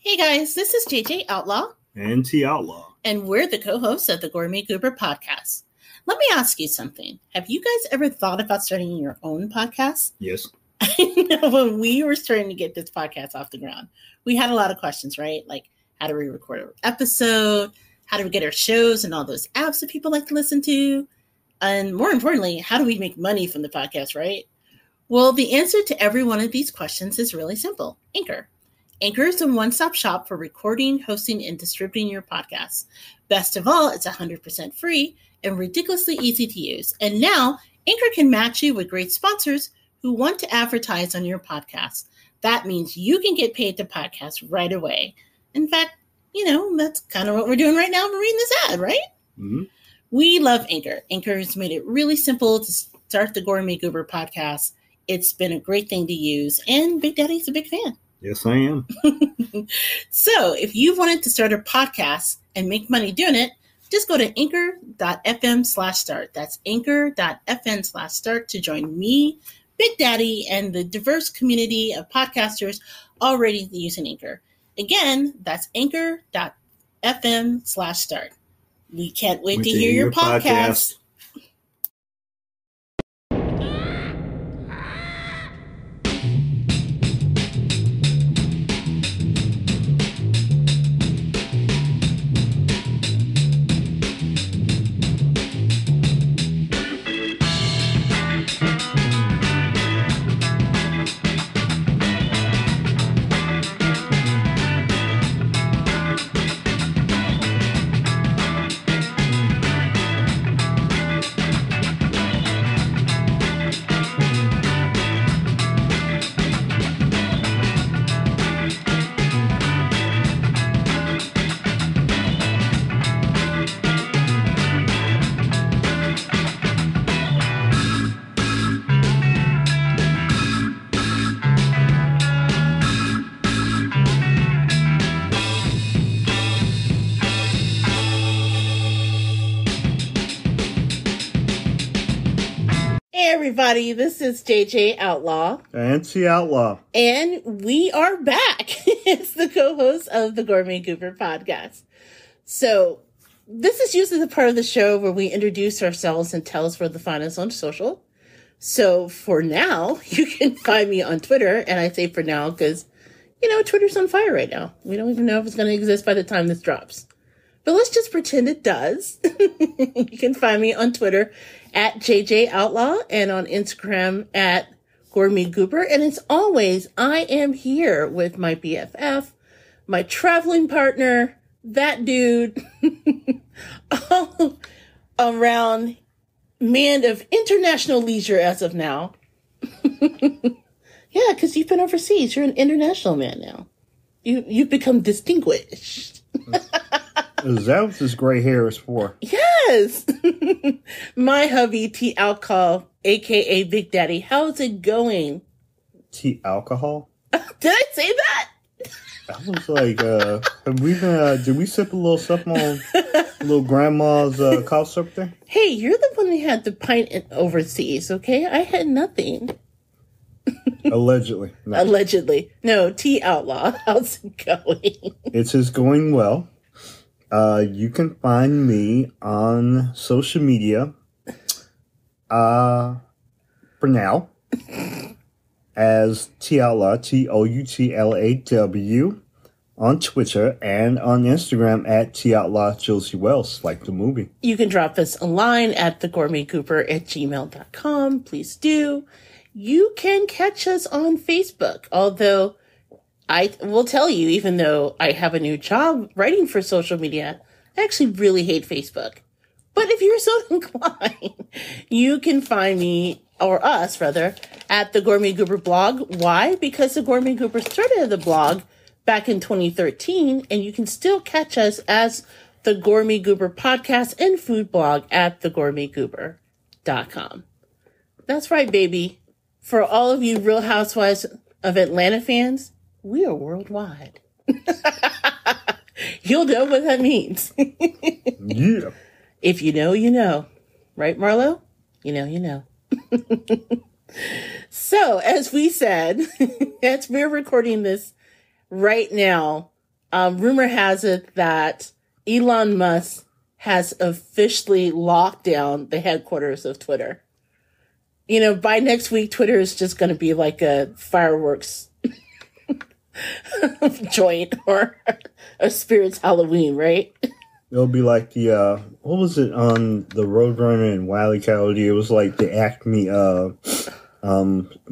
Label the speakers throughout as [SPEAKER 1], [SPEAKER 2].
[SPEAKER 1] Hey guys, this is JJ Outlaw.
[SPEAKER 2] And T Outlaw.
[SPEAKER 1] And we're the co-hosts of the Gourmet Goober podcast. Let me ask you something. Have you guys ever thought about starting your own podcast?
[SPEAKER 2] Yes.
[SPEAKER 1] I know when we were starting to get this podcast off the ground, we had a lot of questions, right? Like, how do we record an episode? How do we get our shows and all those apps that people like to listen to? And more importantly, how do we make money from the podcast, right? Well, the answer to every one of these questions is really simple. Anchor. Anchor is a one-stop shop for recording, hosting, and distributing your podcast. Best of all, it's 100% free and ridiculously easy to use. And now, Anchor can match you with great sponsors who want to advertise on your podcast. That means you can get paid to podcast right away. In fact, that's kind of what we're doing right now. We're reading this ad, right?
[SPEAKER 2] Mm-hmm.
[SPEAKER 1] We love Anchor. Anchor has made it really simple to start the Gourmet Goober podcast. It's been a great thing to use, and Big Daddy's a big fan.
[SPEAKER 2] Yes, I am.
[SPEAKER 1] So if you wanted to start a podcast and make money doing it, just go to anchor.fm/start. That's anchor.fm/start to join me, Big Daddy, and the diverse community of podcasters already using Anchor. Again, that's anchor.fm/start. We can't wait to hear your podcast. Everybody, this is JJ Outlaw.
[SPEAKER 2] And T Outlaw.
[SPEAKER 1] And we are back. It's the co-host of the Gourmet Goober podcast. So this is usually the part of the show where we introduce ourselves and tell us where to find us on social. So for now, you can find me on Twitter. And I say for now because, Twitter's on fire right now. We don't even know if it's going to exist by the time this drops. But let's just pretend it does. You can find me on Twitter at JJ Outlaw and on Instagram at Gourmet Goober. And as always, I am here with my BFF, my traveling partner, that dude, all around man of international leisure as of now. Yeah, because you've been overseas. You're an international man now. You've become distinguished.
[SPEAKER 2] Is that what this gray hair is for?
[SPEAKER 1] Yes. My hubby, T Alcohol, a.k.a. Big Daddy. How's it going?
[SPEAKER 2] T Alcohol?
[SPEAKER 1] Did I say that?
[SPEAKER 2] I was like, did we sip a little something on little grandma's cough syrup there?
[SPEAKER 1] Hey, you're the one that had the pint overseas, okay? I had nothing.
[SPEAKER 2] Allegedly. No.
[SPEAKER 1] Allegedly. No, T Outlaw. How's it going?
[SPEAKER 2] It's just going well. You can find me on social media, for now, as T Outlaw, TOUTLAW, on Twitter, and on Instagram at T Outlaw Josie Wells, like the movie.
[SPEAKER 1] You can drop us a line at thegourmetgoober@gmail.com. Please do. You can catch us on Facebook, although I will tell you, even though I have a new job writing for social media, I actually really hate Facebook. But if you're so inclined, you can find me, or us rather, at the Gourmet Goober blog. Why? Because the Gourmet Goober started the blog back in 2013, and you can still catch us as the Gourmet Goober podcast and food blog at thegourmetgoober.com. That's right, baby. For all of you Real Housewives of Atlanta fans, we are worldwide. You'll know what that means.
[SPEAKER 2] Yeah.
[SPEAKER 1] If you know, you know. Right, Marlo? You know, you know. So, as we said, as we're recording this right now, Rumor has it that Elon Musk has officially locked down the headquarters of Twitter. You know, by next week, Twitter is just going to be like a fireworks joint or a Spirit's Halloween, right?
[SPEAKER 2] It'll be like the, what was it on the Roadrunner and Wile E. Coyote? It was like the Acme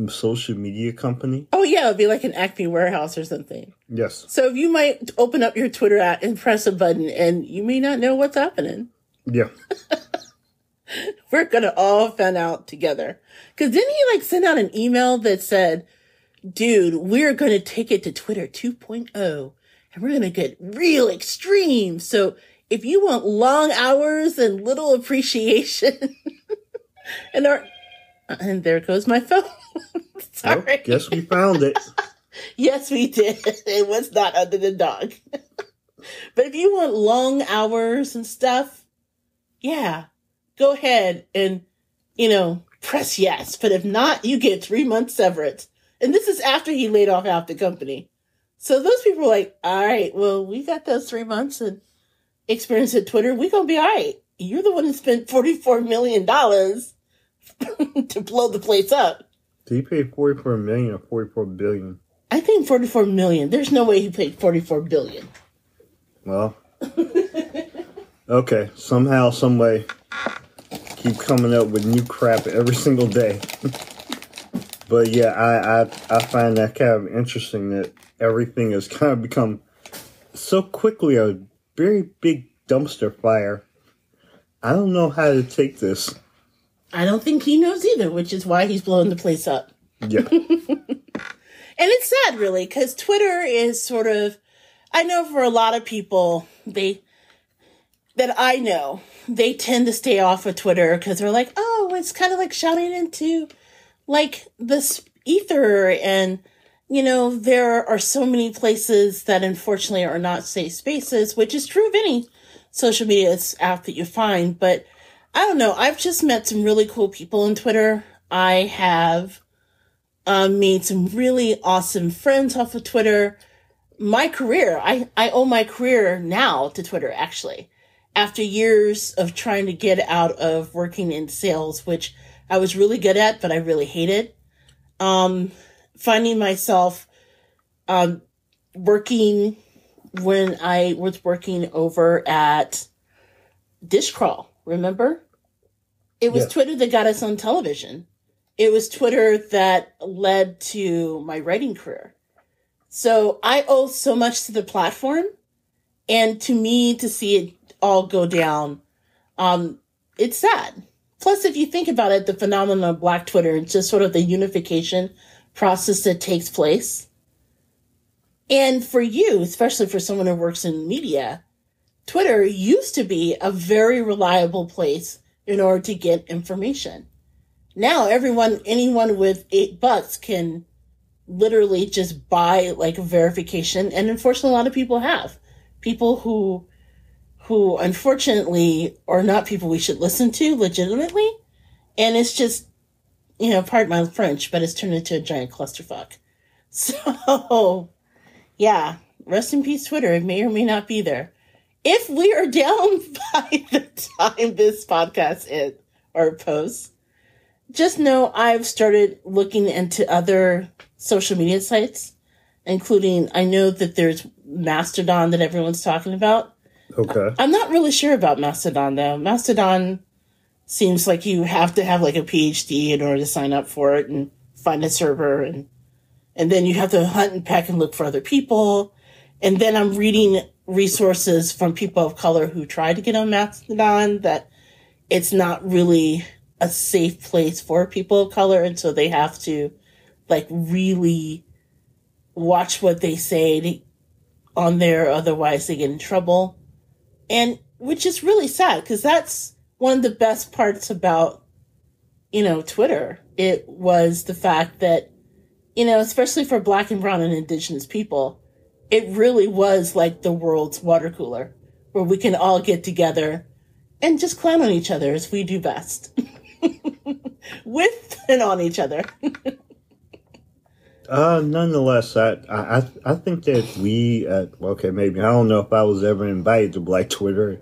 [SPEAKER 2] social media company.
[SPEAKER 1] Oh, yeah, it'll be like an Acme warehouse or something.
[SPEAKER 2] Yes.
[SPEAKER 1] So you might open up your Twitter app and press a button, and you may not know what's happening.
[SPEAKER 2] Yeah.
[SPEAKER 1] We're going to all find out together. Because didn't he like send out an email that said, dude, we're going to take it to Twitter 2.0 and we're going to get real extreme. So if you want long hours and little appreciation and there goes my phone. Sorry.
[SPEAKER 2] Well, guess we found it.
[SPEAKER 1] Yes, we did. It was not under the dog. But if you want long hours and stuff, yeah, go ahead and, press yes. But if not, you get 3 months severance. And this is after he laid off half the company. So those people were like, all right, well, we got those 3 months and experience at Twitter. We're going to be all right. You're the one who spent $44 million to blow the place up.
[SPEAKER 2] Did he pay $44 million or $44 billion?
[SPEAKER 1] I think $44 million. There's no way he paid $44 billion.
[SPEAKER 2] Well, okay. Somehow, some way, keep coming up with new crap every single day. But yeah, I find that kind of interesting that everything has kind of become so quickly a very big dumpster fire. I don't know how to take this.
[SPEAKER 1] I don't think he knows either, which is why he's blowing the place up.
[SPEAKER 2] Yeah.
[SPEAKER 1] And it's sad, really, because Twitter is sort of, I know for a lot of people, they tend to stay off of Twitter because they're like, oh, it's kind of like shouting into like this ether. And, there are so many places that unfortunately are not safe spaces, which is true of any social media app that you find. But I don't know. I've just met some really cool people on Twitter. I have made some really awesome friends off of Twitter. My career, I owe my career now to Twitter, actually. After years of trying to get out of working in sales, which I was really good at, but I really hated. Finding myself working when I was working over at Dishcrawl, remember? It was Twitter that got us on television. It was Twitter that led to my writing career. So I owe so much to the platform, and to me, to see it all go down, it's sad. Plus, if you think about it, the phenomenon of Black Twitter and just sort of the unification process that takes place. And for you, especially for someone who works in media, Twitter used to be a very reliable place in order to get information. Now, anyone with $8 can literally just buy like a verification. And unfortunately, a lot of people have. People who unfortunately are not people we should listen to legitimately. And it's just, pardon my French, but it's turned into a giant clusterfuck. So, yeah, rest in peace, Twitter. It may or may not be there. If we are down by the time this podcast posts, just know I've started looking into other social media sites, including, I know that there's Mastodon that everyone's talking about.
[SPEAKER 2] Okay.
[SPEAKER 1] I'm not really sure about Mastodon, though. Mastodon seems like you have to have like a PhD in order to sign up for it and find a server. And then you have to hunt and peck and look for other people. And then I'm reading resources from people of color who try to get on Mastodon that it's not really a safe place for people of color. And so they have to like really watch what they say on there. Otherwise they get in trouble. And which is really sad because that's one of the best parts about, Twitter. It was the fact that, especially for Black and brown and indigenous people, it really was like the world's water cooler where we can all get together and just clown on each other as we do best. With and on each other.
[SPEAKER 2] Nonetheless, I think that maybe I don't know if I was ever invited to Black Twitter,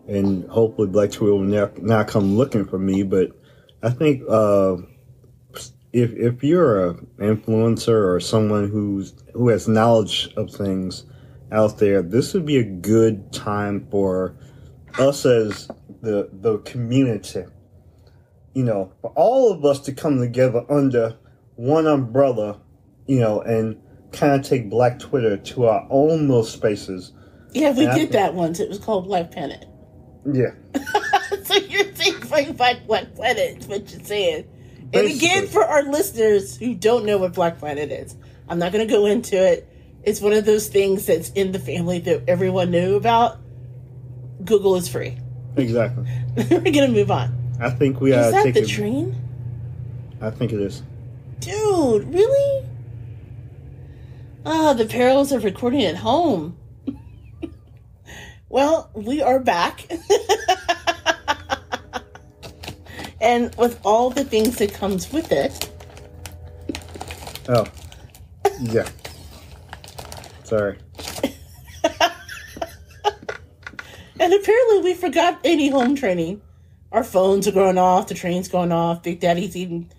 [SPEAKER 2] and hopefully Black Twitter will not come looking for me. But I think if you're an influencer or someone who has knowledge of things out there, this would be a good time for us as the community, for all of us to come together under one umbrella, and kind of take Black Twitter to our own little spaces.
[SPEAKER 1] Yeah, we did that once. It was called Black Planet.
[SPEAKER 2] Yeah.
[SPEAKER 1] So you're saying bring back Black Planet is what you're saying.
[SPEAKER 2] Basically.
[SPEAKER 1] And again, for our listeners who don't know what Black Planet is, I'm not going to go into it. It's one of those things that's in the family that everyone knew about. Google is free.
[SPEAKER 2] Exactly.
[SPEAKER 1] We're going to move on.
[SPEAKER 2] I think we are.
[SPEAKER 1] Is that the train?
[SPEAKER 2] I think it is.
[SPEAKER 1] Dude, really? The perils of recording at home. Well, we are back. And with all the things that comes with it.
[SPEAKER 2] Oh. Yeah. Sorry.
[SPEAKER 1] And apparently we forgot any home training. Our phones are going off, the train's going off, Big Daddy's eating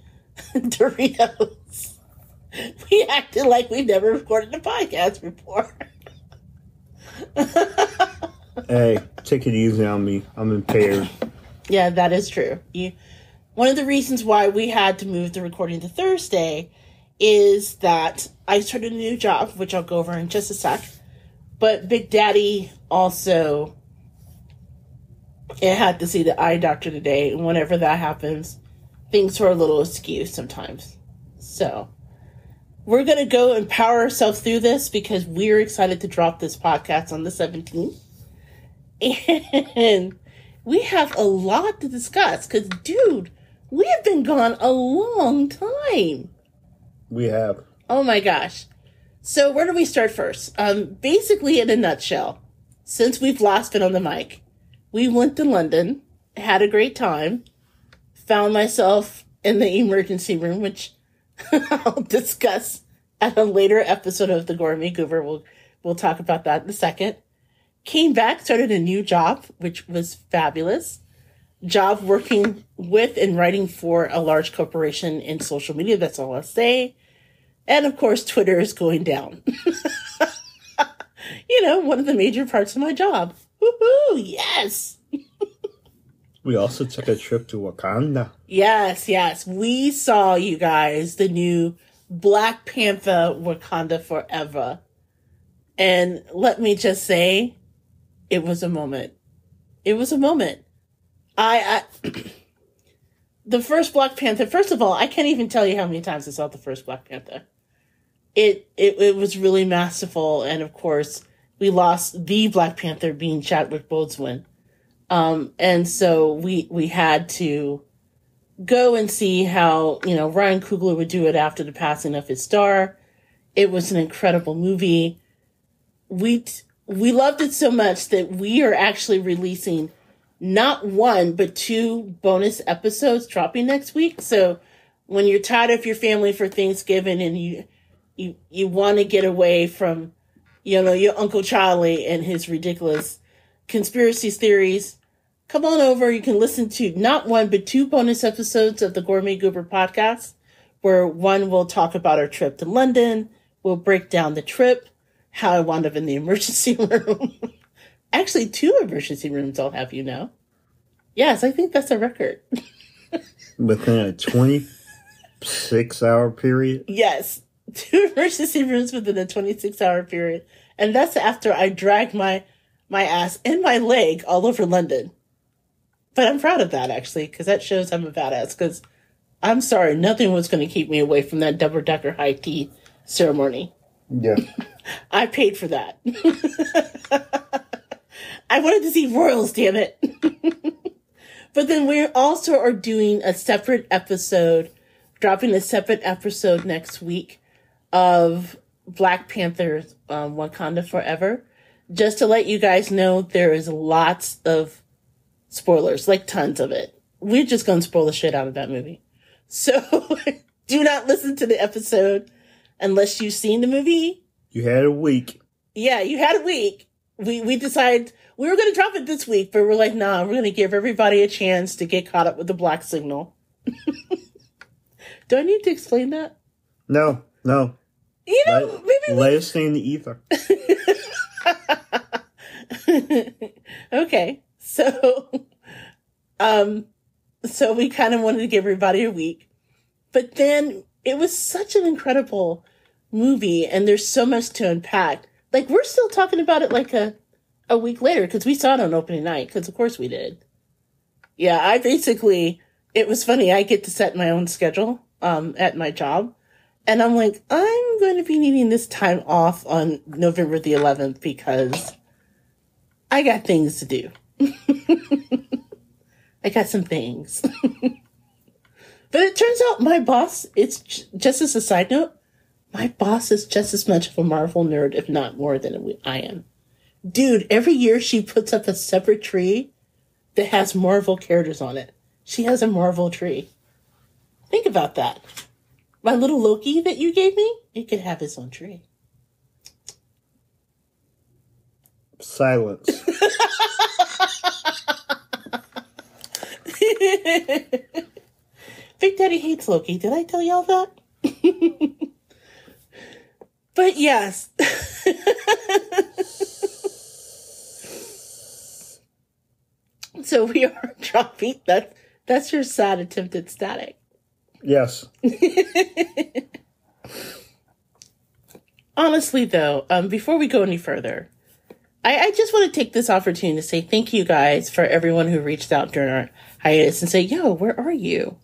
[SPEAKER 1] Doritos. We acted like we never recorded a podcast before.
[SPEAKER 2] Hey, take it easy on me. I'm impaired.
[SPEAKER 1] Yeah, that is true. One of the reasons why we had to move the recording to Thursday is that I started a new job, which I'll go over in just a sec. But Big Daddy also had to see the eye doctor today. And whenever that happens, things are a little askew sometimes. So we're going to go and power ourselves through this because we're excited to drop this podcast on the 17th. And we have a lot to discuss because, dude, we have been gone a long time.
[SPEAKER 2] We have.
[SPEAKER 1] Oh my gosh. So where do we start first? Basically, in a nutshell, since we've last been on the mic, we went to London, had a great time, found myself in the emergency room, which I'll discuss at a later episode of the Gourmet Goober. We'll talk about that in a second. Came back, started a new job, which was fabulous. Job working with and writing for a large corporation in social media. That's all I'll say. And of course, Twitter is going down. One of the major parts of my job. Woohoo! Yes!
[SPEAKER 2] We also took a trip to Wakanda.
[SPEAKER 1] Yes. We saw, you guys, the new Black Panther Wakanda Forever. And let me just say, it was a moment. It was a moment. I the first Black Panther, first of all, I can't even tell you how many times I saw the first Black Panther. It was really masterful. And of course, we lost the Black Panther being Chadwick Boseman. And so we had to go and see how, Ryan Coogler would do it after the passing of his star. It was an incredible movie. We loved it so much that we are actually releasing not one, but 2 bonus episodes dropping next week. So when you're tired of your family for Thanksgiving and you want to get away from, your Uncle Charlie and his ridiculous conspiracy theories, come on over. You can listen to not one, but 2 bonus episodes of the Gourmet Goober podcast, where one will talk about our trip to London. We'll break down the trip, how I wound up in the emergency room. Actually, 2 emergency rooms, I'll have you know. Yes, I think that's a record.
[SPEAKER 2] Within a 26-hour period?
[SPEAKER 1] Yes. 2 emergency rooms within a 26-hour period. And that's after I dragged my ass and my leg all over London. But I'm proud of that, actually, because that shows I'm a badass. Because I'm sorry, nothing was going to keep me away from that double-decker high tea ceremony.
[SPEAKER 2] Yeah.
[SPEAKER 1] I paid for that. I wanted to see royals, damn it. But then we also are doing a separate episode, dropping a separate episode next week of Black Panther Wakanda Forever. Just to let you guys know, there is lots of spoilers, like tons of it. We're just going to spoil the shit out of that movie. So do not listen to the episode unless you've seen the movie.
[SPEAKER 2] You had a week.
[SPEAKER 1] Yeah, you had a week. We decided we were going to drop it this week, but we're like, nah, we're going to give everybody a chance to get caught up with the black signal. Do I need to explain that?
[SPEAKER 2] No.
[SPEAKER 1] You know, maybe
[SPEAKER 2] lay us in the ether.
[SPEAKER 1] Okay, so we kind of wanted to give everybody a week, but then it was such an incredible movie, and there's so much to unpack. Like, we're still talking about it like a week later, because we saw it on opening night, because of course we did. Yeah, it was funny, I get to set my own schedule at my job, and I'm like, I'm going to be needing this time off on November the 11th, because I got things to do. I got some things. But it turns out my boss, it's just as a side note, my boss is just as much of a Marvel nerd, if not more than I am. Dude, every year she puts up a separate tree that has Marvel characters on it. She has a Marvel tree. Think about that. My little Loki that you gave me, it could have his own tree.
[SPEAKER 2] Silence.
[SPEAKER 1] Big Daddy hates Loki. Did I tell y'all that? But yes. So we are dropping. That's your sad attempt at static.
[SPEAKER 2] Yes.
[SPEAKER 1] Honestly, though, before we go any further, I just want to take this opportunity to say thank you guys for everyone who reached out during our hiatus and say, yo, where are you?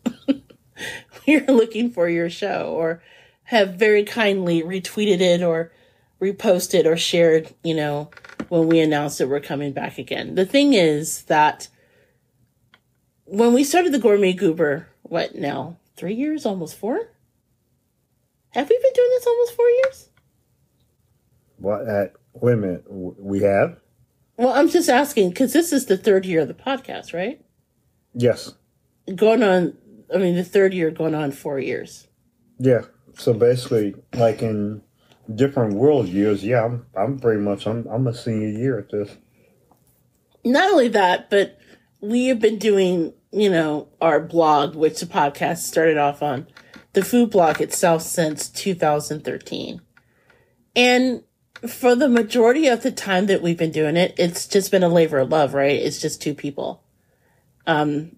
[SPEAKER 1] We're looking for your show, or have very kindly retweeted it or reposted or shared, when we announced that we're coming back again. The thing is that when we started the Gourmet Goober, what now? 3 years? Almost 4? Have we been doing this almost 4 years?
[SPEAKER 2] What? Wait a minute. We have?
[SPEAKER 1] Well, I'm just asking, because this is the 3rd year of the podcast, right?
[SPEAKER 2] Yes.
[SPEAKER 1] The 3rd year going on 4 years.
[SPEAKER 2] Yeah. So basically, like in different world years, yeah, I'm pretty much, I'm a senior year at this.
[SPEAKER 1] Not only that, but we have been doing, our blog, which the podcast started off on, the food blog itself, since 2013. And for the majority of the time that we've been doing it, it's just been a labor of love, right? It's just 2 people.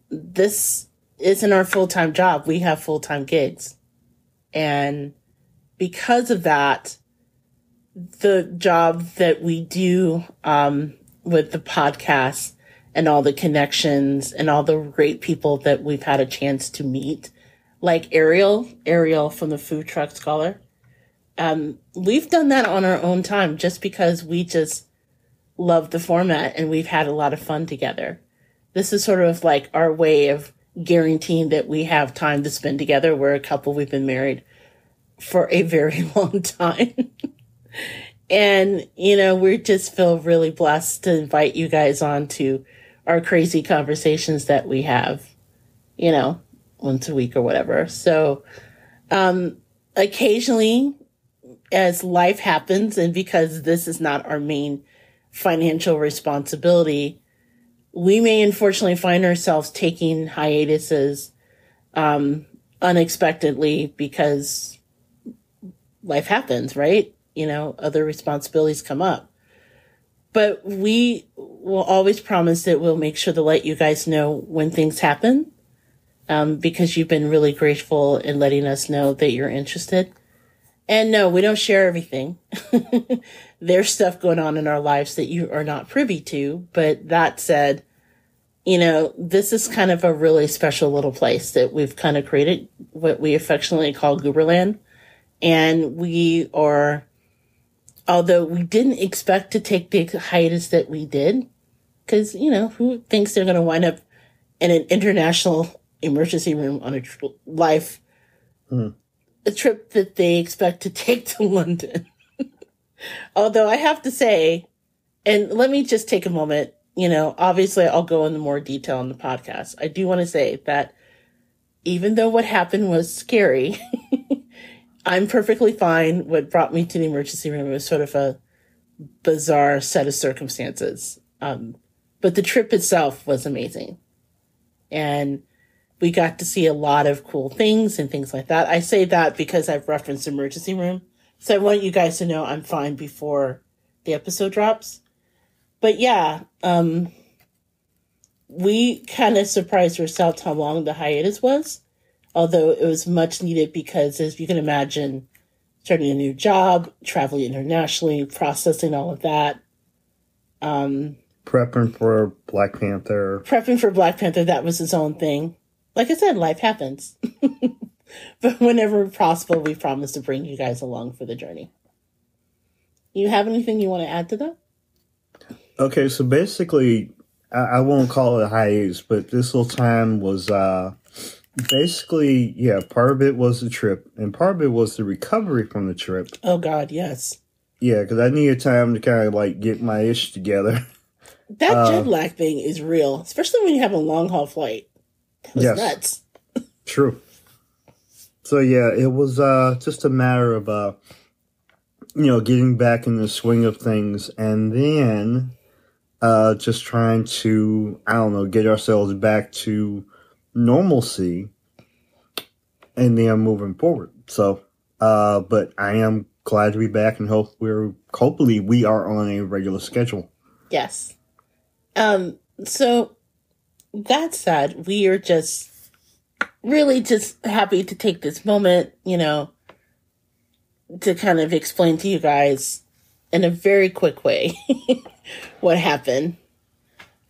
[SPEAKER 1] This isn't our full-time job. We have full-time gigs. And because of that, the job that we do with the podcast and all the connections and all the great people that we've had a chance to meet, like Ariel from the Food Truck Scholar, we've done that on our own time just because we just love the format and we've had a lot of fun together. This is sort of like our way of guaranteeing that we have time to spend together. We're a couple, we've been married for a very long time. And, we just feel really blessed to invite you guys on to our crazy conversations that we have, once a week or whatever. So, occasionally, as life happens, and because this is not our main financial responsibility, we may unfortunately find ourselves taking hiatuses unexpectedly because life happens, right? Other responsibilities come up. But we will always promise that we'll make sure to let you guys know when things happen, because you've been really grateful in letting us know that you're interested. And no, we don't share everything. There's stuff going on in our lives that you are not privy to. But that said, this is kind of a really special little place that we've kind of created, what we affectionately call Gooberland. And we are, although we didn't expect to take the hiatus that we did, because, who thinks they're going to wind up in an international emergency room on a a trip that they expect to take to London. Although I have to say, and let me just take a moment, obviously I'll go into more detail on the podcast. I do want to say that even though what happened was scary, I'm perfectly fine. What brought me to the emergency room was sort of a bizarre set of circumstances. But the trip itself was amazing. And we got to see a lot of cool things and things like that. I say that because I've referenced emergency room. So I want you guys to know I'm fine before the episode drops. But yeah, we kind of surprised ourselves how long the hiatus was. Although it was much needed because, as you can imagine, starting a new job, traveling internationally, processing all of that.
[SPEAKER 2] Prepping for Black Panther.
[SPEAKER 1] That was its own thing. Like I said, life happens. But whenever possible, we promise to bring you guys along for the journey. You have anything you want to add to that?
[SPEAKER 2] Okay, so basically, I won't call it a hiatus, but this little time was basically, yeah, part of it was the trip, and part of it was the recovery from the trip.
[SPEAKER 1] Oh, God, yes.
[SPEAKER 2] Yeah, because I needed time to kind of, like, get my ish together.
[SPEAKER 1] That jet lag thing is real, especially when you have a long-haul flight. That was nuts.
[SPEAKER 2] True. So, yeah, it was just a matter of, getting back in the swing of things, and then just trying to, get ourselves back to normalcy, and then moving forward. So, but I am glad to be back, and hopefully we are on a regular schedule.
[SPEAKER 1] Yes. So that said, we are just really just happy to take this moment, to kind of explain to you guys in a very quick way what happened.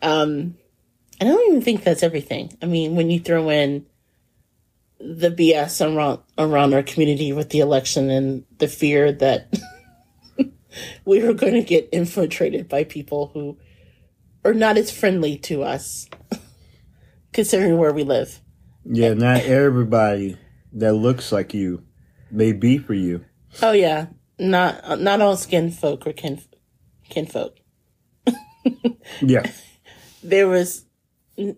[SPEAKER 1] I don't even think that's everything. I mean, when you throw in the BS around our community with the election and the fear that we were going to get infiltrated by people who are not as friendly to us, considering where we live.
[SPEAKER 2] Yeah, not everybody that looks like you may be for you.
[SPEAKER 1] Oh, yeah. Not all skin folk or kinfolk.
[SPEAKER 2] Yeah.
[SPEAKER 1] There was...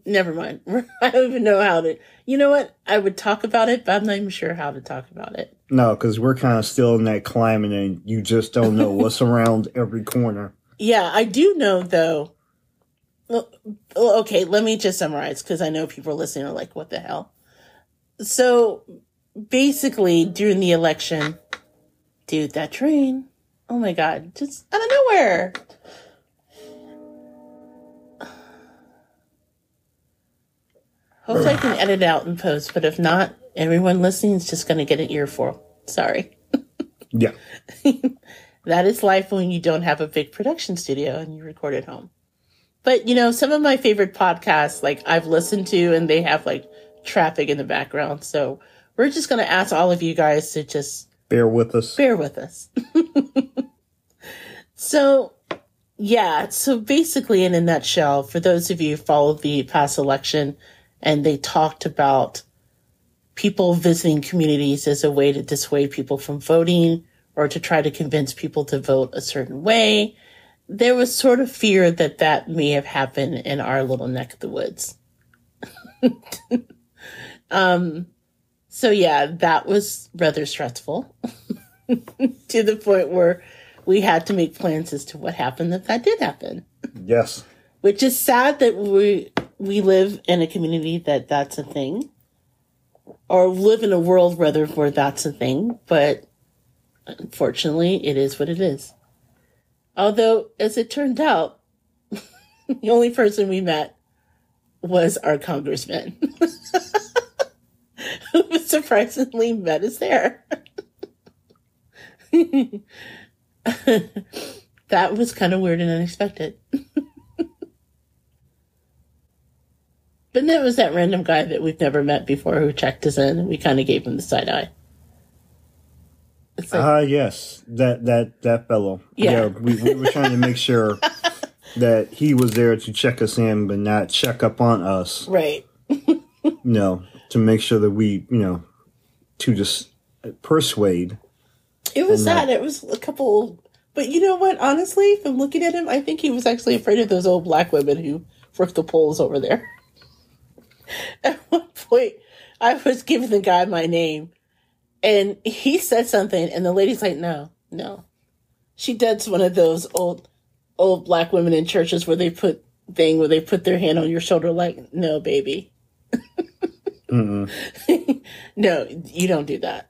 [SPEAKER 1] Never mind. I don't even know how to... You know what? I would talk about it, but I'm not even sure how to talk about it.
[SPEAKER 2] No, because we're kind of still in that climate and you just don't know what's around every corner. Yeah,
[SPEAKER 1] I do know, though... Well, okay, let me just summarize, because I know people listening are like, what the hell? So, basically, during the election... Dude, that train... Oh my God, just out of nowhere... Hopefully I can edit it out in post, but if not, everyone listening is just going to get an earful. Sorry.
[SPEAKER 2] Yeah.
[SPEAKER 1] That is life when you don't have a big production studio and you record at home. But, some of my favorite podcasts, like, I've listened to, and they have, like, traffic in the background. So we're just going to ask all of you guys to just...
[SPEAKER 2] Bear with us.
[SPEAKER 1] So, yeah. So basically, in a nutshell, for those of you who followed the past election... And they talked about people visiting communities as a way to dissuade people from voting or to try to convince people to vote a certain way. There was sort of fear that may have happened in our little neck of the woods. So yeah, that was rather stressful to the point where we had to make plans as to what happened if that did happen.
[SPEAKER 2] Yes.
[SPEAKER 1] Which is sad that we live in a community that's a thing. Or live in a world, rather, where that's a thing. But unfortunately, it is what it is. Although, as it turned out, the only person we met was our congressman. Who surprisingly met us there. That was kind of weird and unexpected. But then it was that random guy that we've never met before who checked us in, and we kind of gave him the side eye.
[SPEAKER 2] Yes. That fellow. Yeah, we were trying to make sure that he was there to check us in, but not check up on us.
[SPEAKER 1] Right.
[SPEAKER 2] To make sure that we, to just persuade.
[SPEAKER 1] It was sad. It was a couple... But you know what? Honestly, from looking at him, I think he was actually afraid of those old black women who work the polls over there. At one point, I was giving the guy my name, And he said something, and the lady's like, no. She does one of those old black women in churches where they put their hand on your shoulder like, no, baby. No, you don't do that.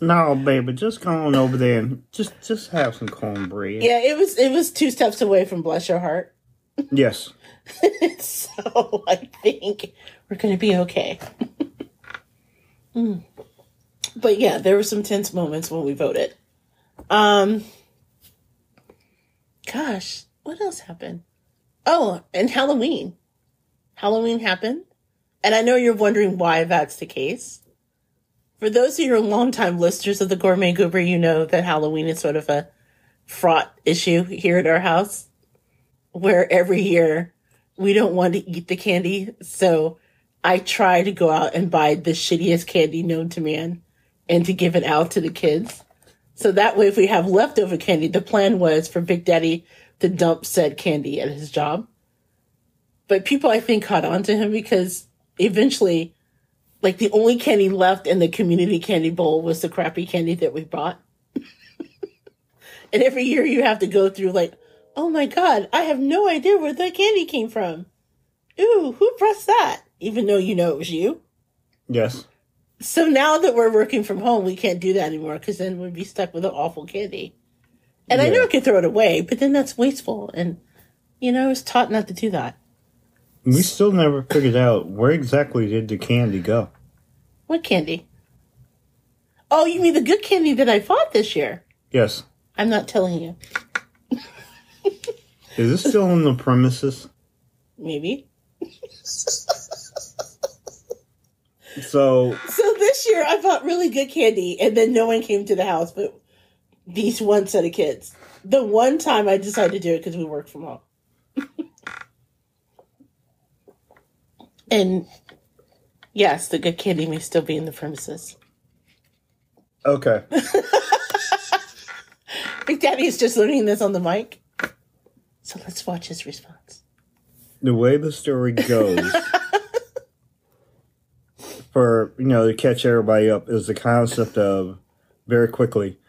[SPEAKER 2] No, baby, just go on over there and just have some cornbread.
[SPEAKER 1] Yeah, it was 2 steps away from bless your heart.
[SPEAKER 2] Yes.
[SPEAKER 1] So I think we're going to be okay. But yeah, there were some tense moments when we voted. Gosh, what else happened? Oh, and Halloween. Halloween happened. And I know you're wondering why that's the case. For those of you who are longtime listeners of the Gourmet Goober, you know that Halloween is sort of a fraught issue here at our house, where every year we don't want to eat the candy. So I try to go out and buy the shittiest candy known to man and to give it out to the kids. So that way, if we have leftover candy, the plan was for Big Daddy to dump said candy at his job. But people, I think, caught on to him because eventually, like, the only candy left in the community candy bowl was the crappy candy that we bought. And every year you have to go through like, oh my God, I have no idea where that candy came from. Ooh, who pressed that? Even though you know it was you.
[SPEAKER 2] Yes.
[SPEAKER 1] So now that we're working from home, we can't do that anymore because then we'd be stuck with an awful candy. And I know I could throw it away, but then that's wasteful. And, I was taught not to do that.
[SPEAKER 2] We still never figured out where exactly did the candy go.
[SPEAKER 1] What candy? Oh, you mean the good candy that I bought this year?
[SPEAKER 2] Yes.
[SPEAKER 1] I'm not telling you.
[SPEAKER 2] Is this still on the premises?
[SPEAKER 1] Maybe.
[SPEAKER 2] So
[SPEAKER 1] this year I bought really good candy and then no one came to the house but these one set of kids. The one time I decided to do it because we work from home. And yes, the good candy may still be in the premises.
[SPEAKER 2] Okay.
[SPEAKER 1] Big Daddy is just learning this on the mic. So let's watch his response.
[SPEAKER 2] The way the story goes, for, to catch everybody up, is the concept of, very quickly,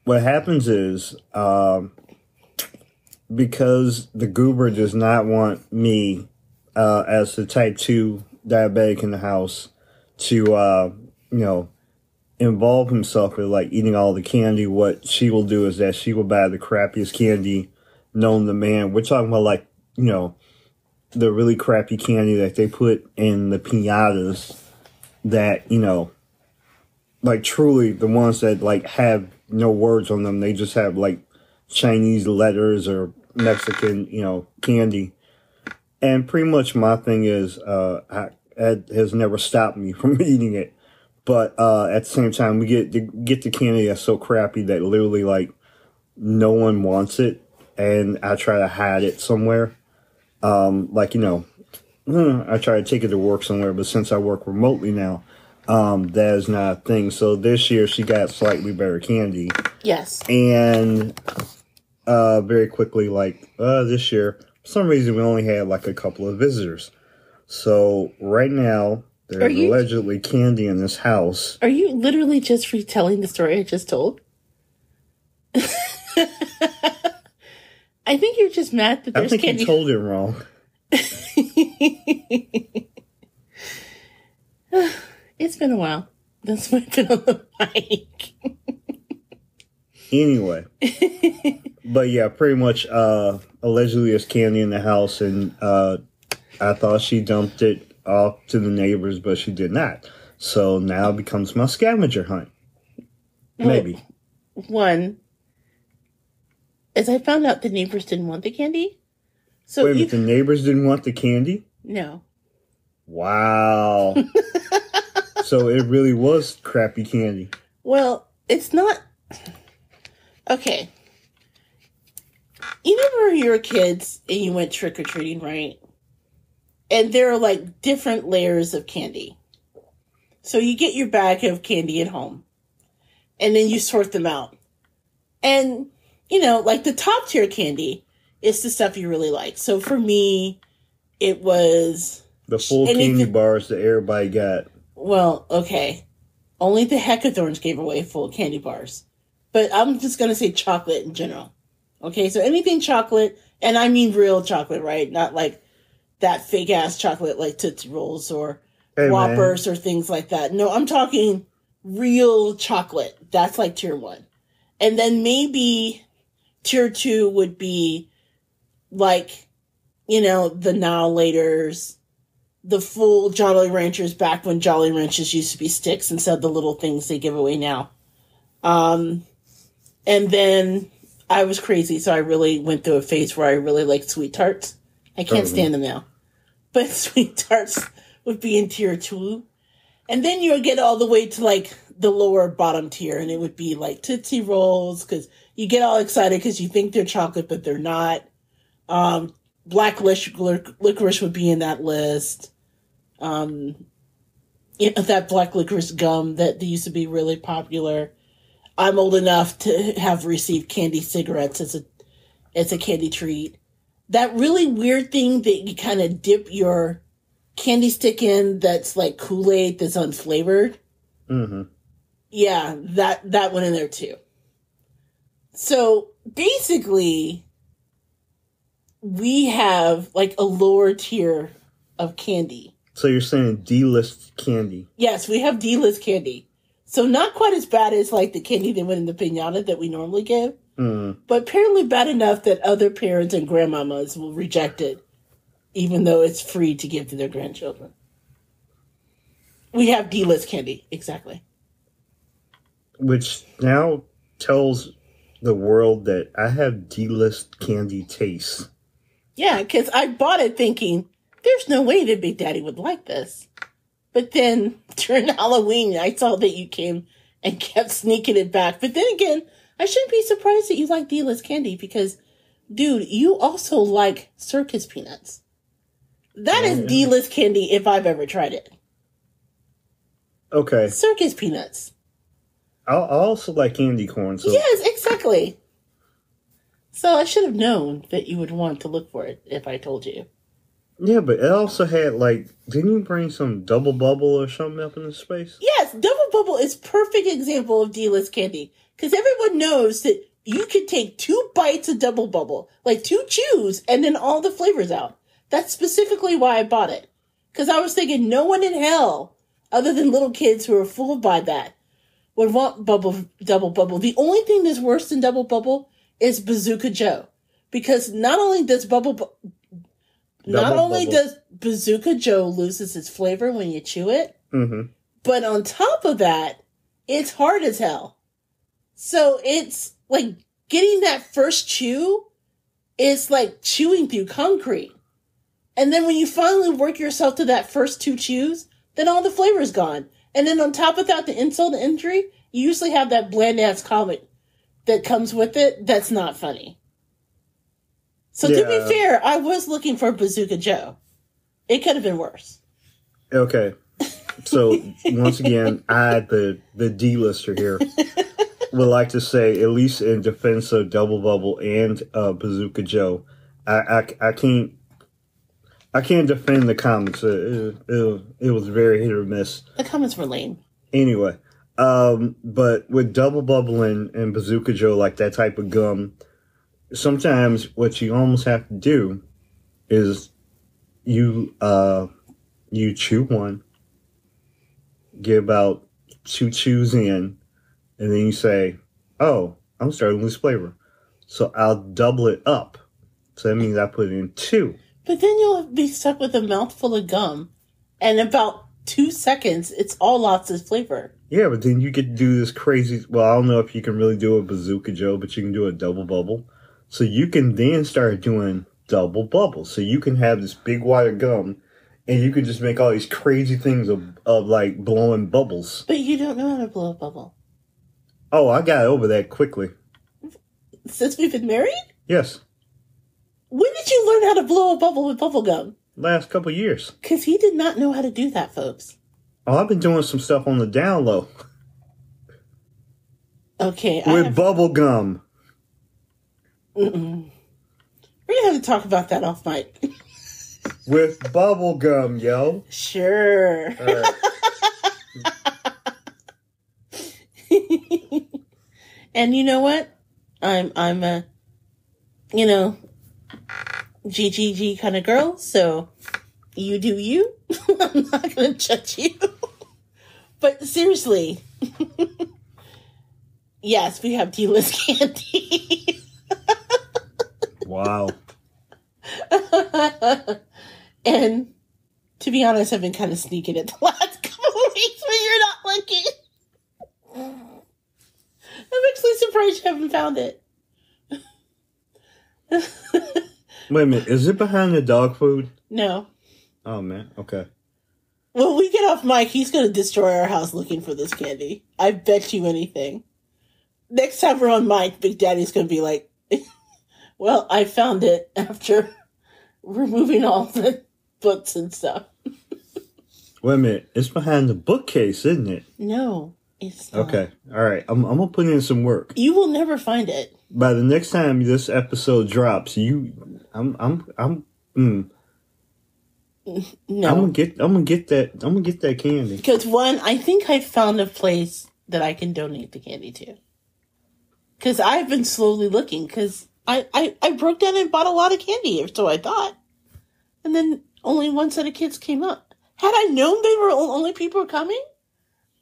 [SPEAKER 2] what happens is, because the goober does not want me, as the type 2 diabetic in the house, to, involve himself in, like, eating all the candy, what she will do is that she will buy the crappiest candy known to man. We're talking about, like, the really crappy candy that they put in the piñatas that, like, truly the ones that, like, have no words on them. They just have, like, Chinese letters or Mexican, candy. And pretty much my thing is, it has never stopped me from eating it. But at the same time, we get the candy that's so crappy that literally, like, no one wants it. And I try to hide it somewhere. I try to take it to work somewhere. But since I work remotely now, that is not a thing. So this year, she got slightly better candy.
[SPEAKER 1] Yes.
[SPEAKER 2] And very quickly, this year, for some reason, we only had, like, a couple of visitors. So right now, there's allegedly candy in this house.
[SPEAKER 1] Are you literally just retelling the story I just told? I think you're just mad that there's candy.
[SPEAKER 2] I think you told it wrong.
[SPEAKER 1] It's been a while. That's why I've been on the mic.
[SPEAKER 2] Anyway. But yeah, pretty much allegedly there's candy in the house, and I thought she dumped it off to the neighbors, but she did not. So now it becomes my scavenger hunt. Maybe.
[SPEAKER 1] One, as I found out the neighbors didn't want the candy. So
[SPEAKER 2] wait a minute, the neighbors didn't want the candy?
[SPEAKER 1] No.
[SPEAKER 2] Wow. So it really was crappy candy.
[SPEAKER 1] Well, it's not. Okay. You remember when you were kids and you went trick-or-treating, right? And there are, like, different layers of candy. So you get your bag of candy at home. And then you sort them out. And, like, the top tier candy is the stuff you really like. So for me, it was...
[SPEAKER 2] the full candy bars that everybody got.
[SPEAKER 1] Well, okay. Only the Hackathorns gave away full candy bars. But I'm just going to say chocolate in general. Okay, so anything chocolate, and I mean real chocolate, right? Not like that fake-ass chocolate like Tootsie Rolls or Whoppers or things like that. No, I'm talking real chocolate. That's like tier 1. And then maybe tier 2 would be like, the Now Laters, the full Jolly Ranchers back when Jolly Ranchers used to be sticks instead of the little things they give away now. And then I was crazy, so I really went through a phase where I really liked Sweet Tarts. I can't stand them now. But Sweet Tarts would be in tier 2. And then you would get all the way to like the lower bottom tier, and it would be like Tootsie Rolls, because you get all excited because you think they're chocolate, but they're not. Black licorice would be in that list. That black licorice gum that used to be really popular. I'm old enough to have received candy cigarettes as a candy treat. That really weird thing that you kind of dip your candy stick in that's like Kool-Aid that's unflavored. Mm-hmm. Yeah, that went in there too. So basically, we have like a lower tier of candy.
[SPEAKER 2] So you're saying D-list candy? Yes,
[SPEAKER 1] we have D-list candy. So not quite as bad as like the candy that went in the piñata that we normally give. Mm. But apparently bad enough that other parents and grandmamas will reject it, even though it's free to give to their grandchildren. We have D-list candy, exactly.
[SPEAKER 2] Which now tells the world that I have D-list candy taste.
[SPEAKER 1] Yeah, because I bought it thinking, there's no way that Big Daddy would like this. But then during Halloween, I saw that you came and kept sneaking it back. But then again, I shouldn't be surprised that you like D-list candy because, dude, you also like circus peanuts. That is D-list candy if I've ever tried it.
[SPEAKER 2] Okay.
[SPEAKER 1] Circus peanuts.
[SPEAKER 2] I also like candy corn. So.
[SPEAKER 1] Yes, exactly. So I should have known that you would want to look for it if I told you.
[SPEAKER 2] Yeah, but it also had, like, didn't you bring some Double Bubble or something up in the space?
[SPEAKER 1] Yes, Double Bubble is perfect example of D-list candy. Because everyone knows that you could take 2 bites of Double Bubble, like 2 chews, and then all the flavors out. That's specifically why I bought it. Because I was thinking no one in hell, other than little kids who are fooled by that, would want Double Bubble. The only thing that's worse than Double Bubble is Bazooka Joe. Because not only does Bazooka Joe loses its flavor when you chew it, but on top of that, it's hard as hell. So it's like getting that first chew is like chewing through concrete. And then when you finally work yourself to that first 2 chews, then all the flavor is gone. And then on top of that, the insult to injury, you usually have that bland-ass comic that comes with it that's not funny. So to be fair, I was looking for Bazooka Joe. It could have been worse.
[SPEAKER 2] Okay. So, once again, the D-lister here, would like to say, at least in defense of Double Bubble and Bazooka Joe, I can't defend the comics. It was very hit or miss.
[SPEAKER 1] The comics were lame.
[SPEAKER 2] Anyway, but with Double Bubble and Bazooka Joe, like that type of gum, sometimes what you almost have to do is you chew one, get about 2 chews in, and then you say, oh, I'm starting to lose flavor. So I'll double it up. So that means I put in 2.
[SPEAKER 1] But then you'll be stuck with a mouthful of gum, and in about 2 seconds, it's all lost its flavor.
[SPEAKER 2] Yeah, but then you get to do this crazy... Well, I don't know if you can really do a Bazooka Joe, but you can do a Double Bubble. So you can then start doing Double Bubble. So you can have this big wad of gum, and you can just make all these crazy things of like, blowing bubbles.
[SPEAKER 1] But you don't know how to blow a bubble.
[SPEAKER 2] Oh, I got over that quickly.
[SPEAKER 1] Since we've been married?
[SPEAKER 2] Yes.
[SPEAKER 1] When did you learn how to blow a bubble with bubble gum?
[SPEAKER 2] Last couple of years.
[SPEAKER 1] Because he did not know how to do that, folks.
[SPEAKER 2] Oh, I've been doing some stuff on the down low.
[SPEAKER 1] Okay.
[SPEAKER 2] With bubble gum.
[SPEAKER 1] We're going to have to talk about that off mic.
[SPEAKER 2] With bubble gum, yo.
[SPEAKER 1] Sure.
[SPEAKER 2] All right.
[SPEAKER 1] And you know what? I'm a, GGG kind of girl, so you do you. I'm not going to judge you. But seriously, yes, we have D-list candy.
[SPEAKER 2] Wow.
[SPEAKER 1] And to be honest, I've been kind of sneaking it the last couple of weeks when you're not looking. I'm actually surprised you haven't found it.
[SPEAKER 2] Wait a minute, is it behind the dog food?
[SPEAKER 1] No.
[SPEAKER 2] Oh, man, okay.
[SPEAKER 1] When we get off mic, he's going to destroy our house looking for this candy. I bet you anything. Next time we're on mic, Big Daddy's going to be like, well, I found it after removing all the books and stuff.
[SPEAKER 2] Wait a minute, it's behind the bookcase, isn't it?
[SPEAKER 1] No, it's not.
[SPEAKER 2] Okay, all right. I'm going to put in some work.
[SPEAKER 1] You will never find it.
[SPEAKER 2] By the next time this episode drops,
[SPEAKER 1] No.
[SPEAKER 2] I'm gonna get that candy.
[SPEAKER 1] Because one, I think I found a place that I can donate the candy to. Because I've been slowly looking, because I broke down and bought a lot of candy, or so I thought. And then only one set of kids came up. Had I known they were only people coming,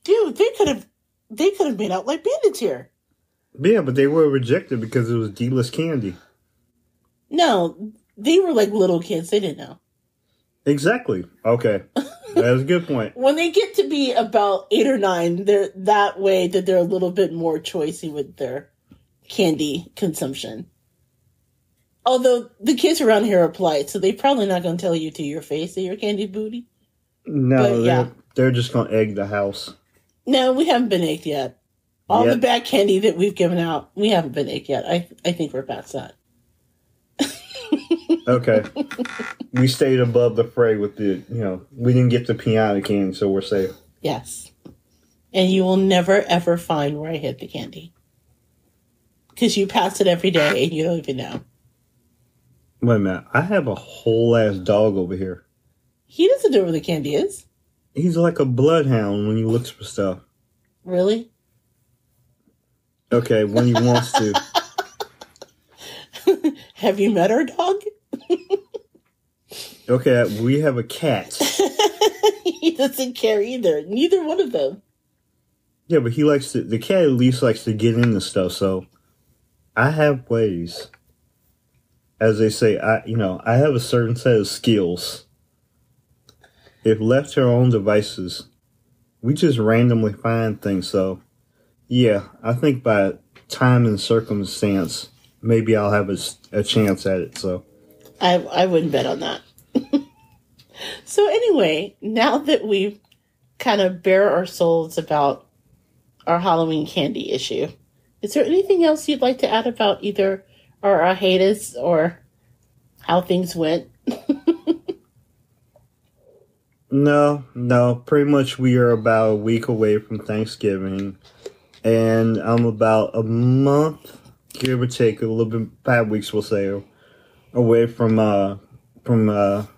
[SPEAKER 1] dude, they could have made out like bandits here.
[SPEAKER 2] Yeah, but they were rejected because it was D-list candy.
[SPEAKER 1] No, they were like little kids. They didn't know.
[SPEAKER 2] Exactly. Okay. That's a good point.
[SPEAKER 1] When they get to be about 8 or 9, they're that way that they're a little bit more choicey with their candy consumption. Although the kids around here are polite, so they're probably not going to tell you to your face that you're candy booty.
[SPEAKER 2] No, they're just going to egg the house.
[SPEAKER 1] No, we haven't been egged yet. All the bad candy that we've given out, we haven't been egged yet. I think we're past that.
[SPEAKER 2] Okay. We stayed above the fray with the, we didn't get the piano candy, so we're safe.
[SPEAKER 1] Yes. And you will never, ever find where I hid the candy. Because you pass it every day and you don't even know.
[SPEAKER 2] Wait a minute. I have a whole ass dog over here.
[SPEAKER 1] He doesn't know where the candy is.
[SPEAKER 2] He's like a bloodhound when he looks for stuff.
[SPEAKER 1] Really?
[SPEAKER 2] Okay, when he wants to.
[SPEAKER 1] Have you met our dog?
[SPEAKER 2] Okay, we have a cat.
[SPEAKER 1] He doesn't care either. Neither one of them.
[SPEAKER 2] Yeah, but the cat at least likes to get into stuff, so I have ways. As they say, I have a certain set of skills. If left to our own devices, we just randomly find things, so yeah, I think by time and circumstance, maybe I'll have a chance at it, so.
[SPEAKER 1] I wouldn't bet on that. So anyway, now that we've kind of bare our souls about our Halloween candy issue, is there anything else you'd like to add about either our hiatus or how things went? No, pretty much we are about a week away from Thanksgiving, and I'm about a month, give or take, a little bit, 5 weeks we'll say, away from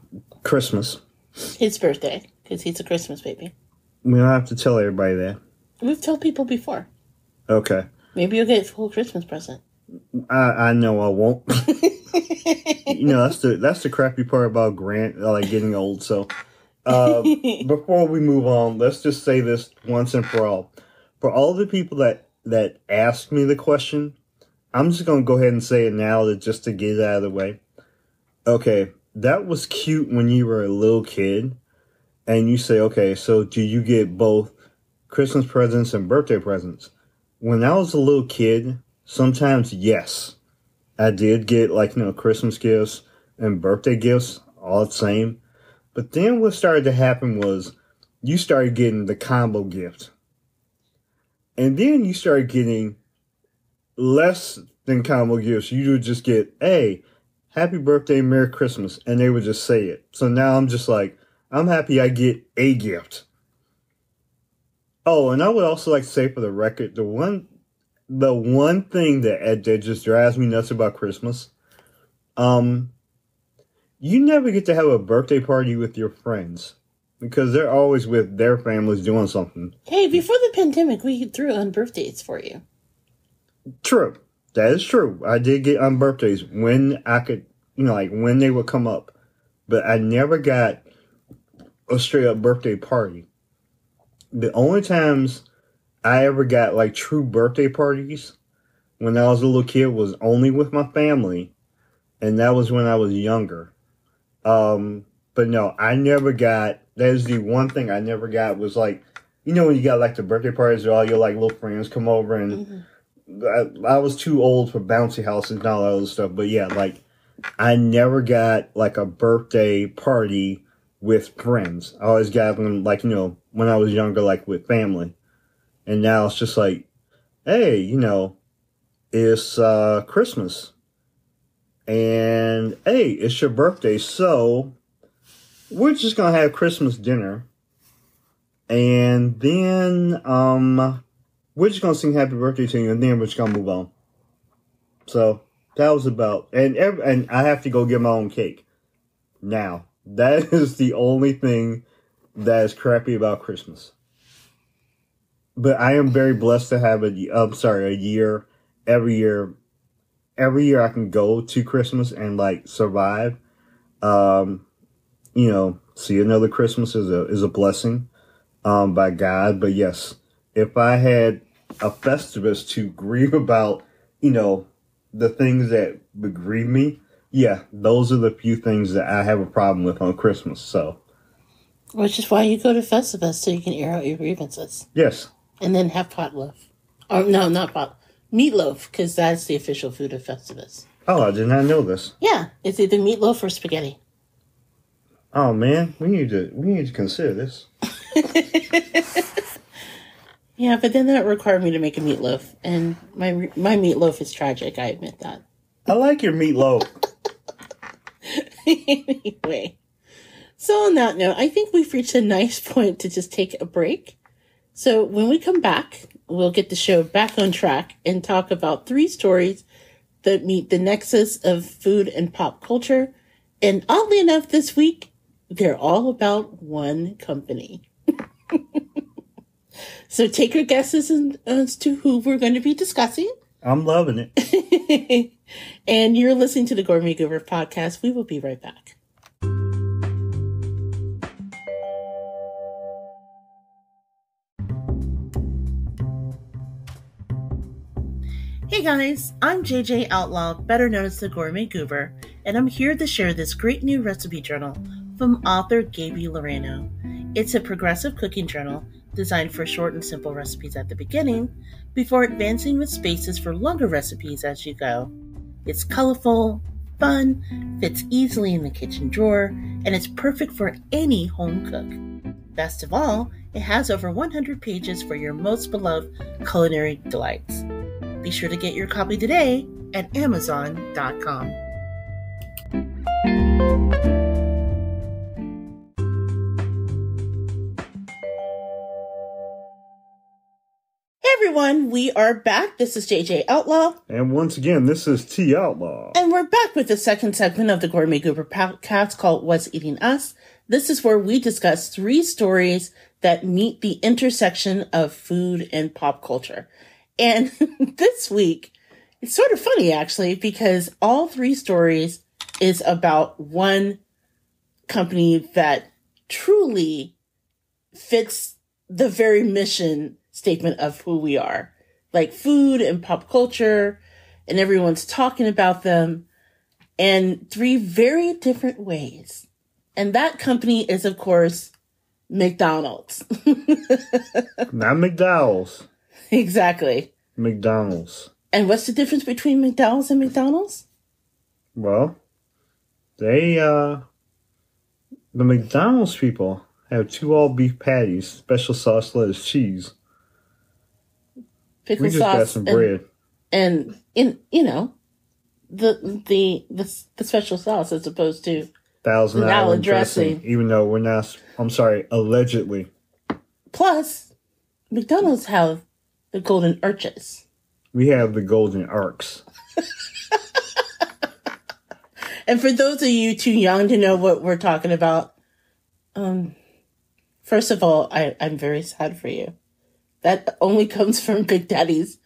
[SPEAKER 1] Christmas. His birthday, because he's a Christmas baby.
[SPEAKER 2] We don't have to tell everybody that.
[SPEAKER 1] We've told people before.
[SPEAKER 2] Okay.
[SPEAKER 1] Maybe you'll get a full Christmas present.
[SPEAKER 2] I know I won't. That's the crappy part about getting old. So, before we move on, let's just say this once and for all. For all the people that asked me the question, I'm just going to go ahead and say it now just to get it out of the way. Okay, that was cute when you were a little kid, and you say, okay, so do you get both Christmas presents and birthday presents? When I was a little kid, sometimes, yes, I did get Christmas gifts and birthday gifts, all the same. But then what started to happen was you started getting the combo gift. And then you started getting less than combo gifts. You would just get, hey, happy birthday, Merry Christmas. And they would just say it. So now I'm just like, I'm happy I get a gift. Oh, and I would also like to say for the record, the one thing that just drives me nuts about Christmas, you never get to have a birthday party with your friends because they're always with their families doing something.
[SPEAKER 1] Hey, before the pandemic, we threw on birthdays for you.
[SPEAKER 2] True. That is true. I did get on birthdays when I could, like when they would come up. But I never got a straight up birthday party. The only times I ever got like true birthday parties when I was a little kid was only with my family. And that was when I was younger. But no, I never got, that is the one thing I never got was like, when you got like the birthday parties where all your like little friends come over and I was too old for bouncy houses and all that other stuff. But yeah, like I never got like a birthday party with friends. I always got them like, when I was younger, like with family. And now it's just like, hey, it's Christmas. And hey, it's your birthday. So we're just going to have Christmas dinner. And then we're just going to sing happy birthday to you. And then we're just going to move on. So that was about, and I have to go get my own cake. Now, that is the only thing that is crappy about Christmas. But I am very blessed to have a year, every year I can go to Christmas and like survive. See another Christmas is a blessing, by God. But yes, if I had a Festivus to grieve about, the things that would grieve me, yeah, those are the few things that I have a problem with on Christmas. So,
[SPEAKER 1] which is why you go to Festivus, so you can air out your grievances.
[SPEAKER 2] Yes.
[SPEAKER 1] And then have potluck. Or no, not pot. Meatloaf, because that's the official food of Festivus.
[SPEAKER 2] Oh, I did not know this.
[SPEAKER 1] Yeah, it's either meatloaf or spaghetti.
[SPEAKER 2] Oh man, we need to consider this.
[SPEAKER 1] Yeah, but then that required me to make a meatloaf, and my meatloaf is tragic. I admit that.
[SPEAKER 2] I like your meatloaf.
[SPEAKER 1] Anyway, so on that note, I think we've reached a nice point to just take a break. So when we come back, we'll get the show back on track and talk about 3 stories that meet the nexus of food and pop culture. And oddly enough, this week, they're all about one company. So take your guesses as to who we're going to be discussing.
[SPEAKER 2] I'm loving it.
[SPEAKER 1] And you're listening to the Gourmet Goober podcast. We will be right back. Hey guys, I'm JJ Outlaw, better known as the Gourmet Goober, and I'm here to share this great new recipe journal from author Gaby Loreno. It's a progressive cooking journal designed for short and simple recipes at the beginning, before advancing with spaces for longer recipes as you go. It's colorful, fun, fits easily in the kitchen drawer, and it's perfect for any home cook. Best of all, it has over 100 pages for your most beloved culinary delights. Be sure to get your copy today at Amazon.com. Everyone, we are back. This is JJ Outlaw.
[SPEAKER 2] And once again, this is T Outlaw.
[SPEAKER 1] And we're back with the second segment of the Gourmet Goober podcast called What's Eating Us. This is where we discuss 3 stories that meet the intersection of food and pop culture. And this week, it's sort of funny actually, because all 3 stories is about one company that truly fits the very mission statement of who we are, like food and pop culture, and everyone's talking about them in 3 very different ways. And that company is, of course, McDonald's.
[SPEAKER 2] Not McDowell's.
[SPEAKER 1] Exactly.
[SPEAKER 2] McDonald's.
[SPEAKER 1] And what's the difference between McDowell's and McDonald's?
[SPEAKER 2] Well, the McDonald's people have 2 all beef patties, special sauce, lettuce, cheese.
[SPEAKER 1] Pickle
[SPEAKER 2] we just
[SPEAKER 1] sauce
[SPEAKER 2] got some bread.
[SPEAKER 1] And the special sauce as opposed to
[SPEAKER 2] Thousand Island dressing. Even though we're not, I'm sorry, allegedly.
[SPEAKER 1] Plus, McDonald's have the golden arches.
[SPEAKER 2] We have the golden arcs.
[SPEAKER 1] And for those of you too young to know what we're talking about, first of all, I'm very sad for you. That only comes from Big Daddy's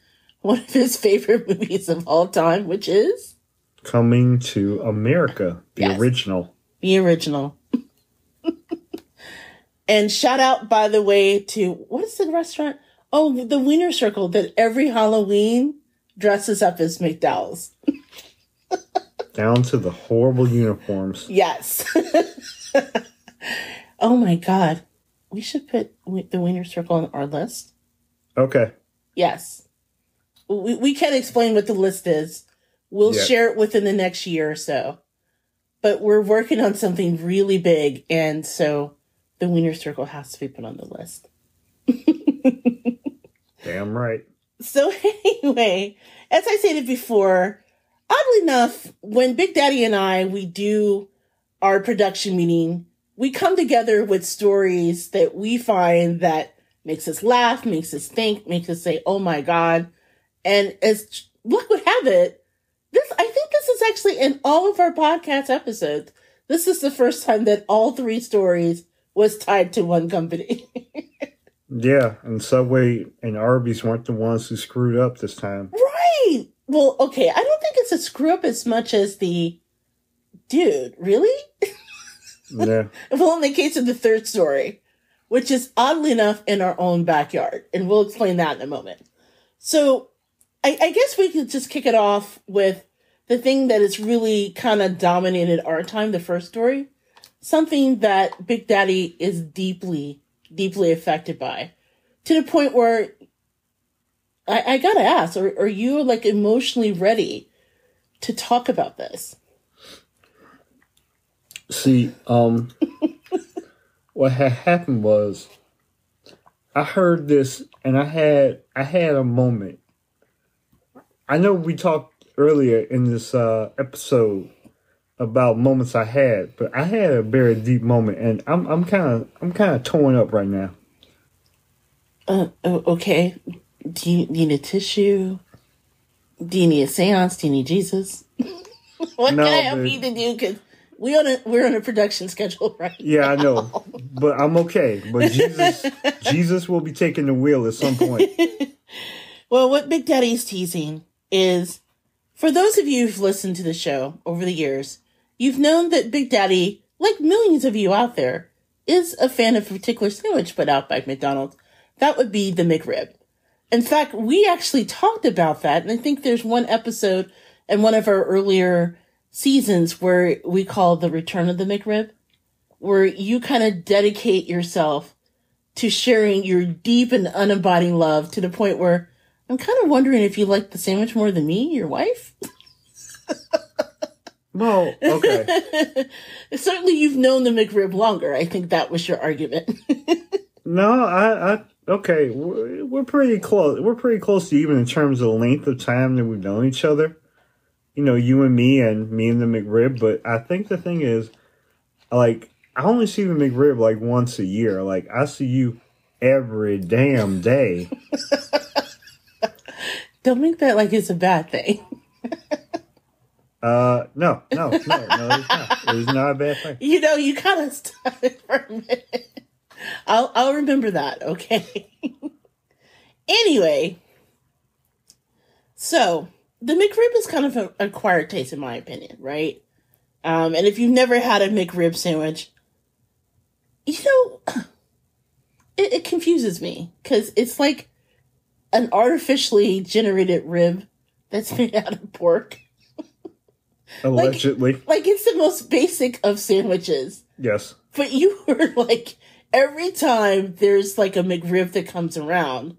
[SPEAKER 1] one of his favorite movies of all time, which is
[SPEAKER 2] Coming to America, the original.
[SPEAKER 1] The original. And shout out, by the way, to, what is the restaurant? Oh, the Wiener Circle that every Halloween dresses up as McDowell's.
[SPEAKER 2] Down to the horrible uniforms.
[SPEAKER 1] Yes. Oh my God. We should put the Wiener Circle on our list.
[SPEAKER 2] Okay.
[SPEAKER 1] Yes. We can't explain what the list is. We'll share it within the next year or so. But we're working on something really big, and so the Wiener Circle has to be put on the list.
[SPEAKER 2] Damn right.
[SPEAKER 1] So anyway, as I stated before, oddly enough, when Big Daddy and I, we do our production meeting, we come together with stories that we find that makes us laugh, makes us think, makes us say, oh my God. And as luck would have it, I think this is actually in all of our podcast episodes. This is the first time that all three stories was tied to one company.
[SPEAKER 2] Yeah, and Subway and Arby's weren't the ones who screwed up this time.
[SPEAKER 1] Right. Well, okay, I don't think it's a screw up as much as dude, really?
[SPEAKER 2] Yeah.
[SPEAKER 1] Well, in the case of the third story, which is oddly enough in our own backyard, and we'll explain that in a moment. So I guess we could just kick it off with the thing that has really kind of dominated our time, the first story. Something that Big Daddy is deeply, deeply affected by. To the point where I gotta ask, are you like emotionally ready to talk about this?
[SPEAKER 2] See, what had happened was I heard this and I had a moment. I know we talked earlier in this episode about moments I had, but I had a very deep moment, and I'm kind of torn up right now.
[SPEAKER 1] Okay. Do you need a tissue? Do you need a seance? Do you need Jesus? What can I help you to do? Because we're on a production schedule, right?
[SPEAKER 2] Yeah, I know, but I'm okay. But Jesus will be taking the wheel at some point.
[SPEAKER 1] Well, what Big Daddy's teasing is, for those of you who've listened to the show over the years, you've known that Big Daddy, like millions of you out there, is a fan of a particular sandwich put out by McDonald's. That would be the McRib. In fact, we actually talked about that, and I think there's one episode in one of our earlier seasons where we call the Return of the McRib, where you kind of dedicate yourself to sharing your deep and unabiding love to the point where I'm kind of wondering if you like the sandwich more than me, your wife.
[SPEAKER 2] Well, okay.
[SPEAKER 1] Certainly you've known the McRib longer. I think that was your argument.
[SPEAKER 2] No, okay. We're pretty close. We're pretty close to even in terms of the length of time that we've known each other. You know, you and me and the McRib. But I think the thing is, like, I only see the McRib like once a year. Like, I see you every damn day.
[SPEAKER 1] Don't make that like it's a bad thing.
[SPEAKER 2] No, it's not. It's not a bad thing.
[SPEAKER 1] You know, you kind of started for a minute. I'll remember that, okay? Anyway, so the McRib is kind of an acquired taste, in my opinion, right? And if you've never had a McRib sandwich, you know, it confuses me because it's like an artificially generated rib that's made out of pork.
[SPEAKER 2] Allegedly.
[SPEAKER 1] Like it's the most basic of sandwiches.
[SPEAKER 2] Yes.
[SPEAKER 1] But you were like, every time there's like a McRib that comes around,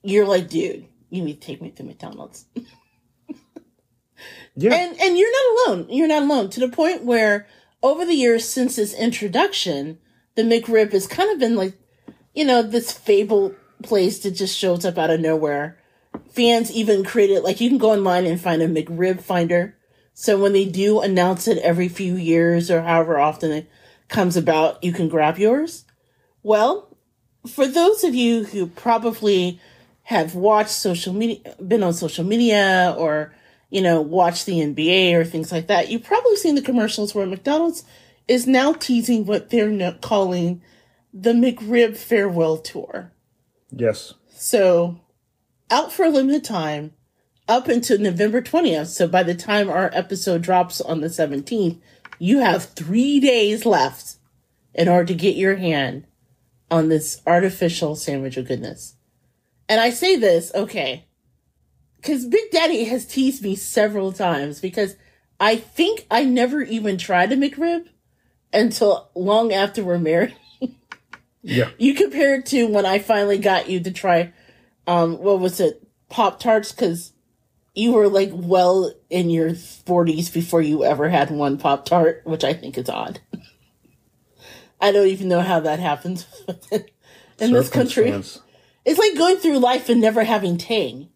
[SPEAKER 1] you're like, dude, you need to take me to McDonald's.
[SPEAKER 2] Yeah.
[SPEAKER 1] And you're not alone. You're not alone. To the point where over the years since its introduction, the McRib has kind of been like, you know, this fabled place that just shows up out of nowhere. Fans even created, like, you can go online and find a McRib finder. So when they do announce it every few years or however often it comes about, you can grab yours. Well, for those of you who probably have watched social media, been on social media, or, you know, watched the NBA or things like that, you've probably seen the commercials where McDonald's is now teasing what they're calling the McRib farewell tour.
[SPEAKER 2] Yes.
[SPEAKER 1] So out for a limited time up until November 20th. So by the time our episode drops on the 17th, you have 3 days left in order to get your hand on this artificial sandwich of goodness. And I say this, okay, because Big Daddy has teased me several times because I think I never even tried a McRib until long after we're married.
[SPEAKER 2] Yeah.
[SPEAKER 1] You compare it to when I finally got you to try, what was it, Pop-Tarts? Because you were like well in your 40s before you ever had one Pop-Tart, which I think is odd. I don't even know how that happens in this country. It's like going through life and never having Tang.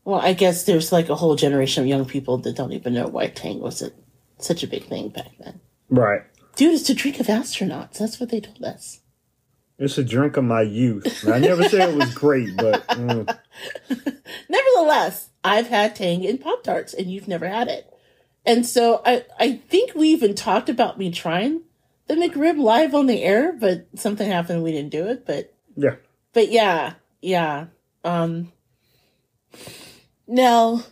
[SPEAKER 1] Well, I guess there's like a whole generation of young people that don't even know why Tang was such a big thing back then.
[SPEAKER 2] Right.
[SPEAKER 1] Dude, it's the drink of astronauts. That's what they told us.
[SPEAKER 2] It's a drink of my youth. I never said it was great, but...
[SPEAKER 1] Nevertheless, I've had Tang in Pop-Tarts, and you've never had it. And so I think we even talked about me trying the McRib live on the air, but something happened and we didn't do it. But yeah. Now,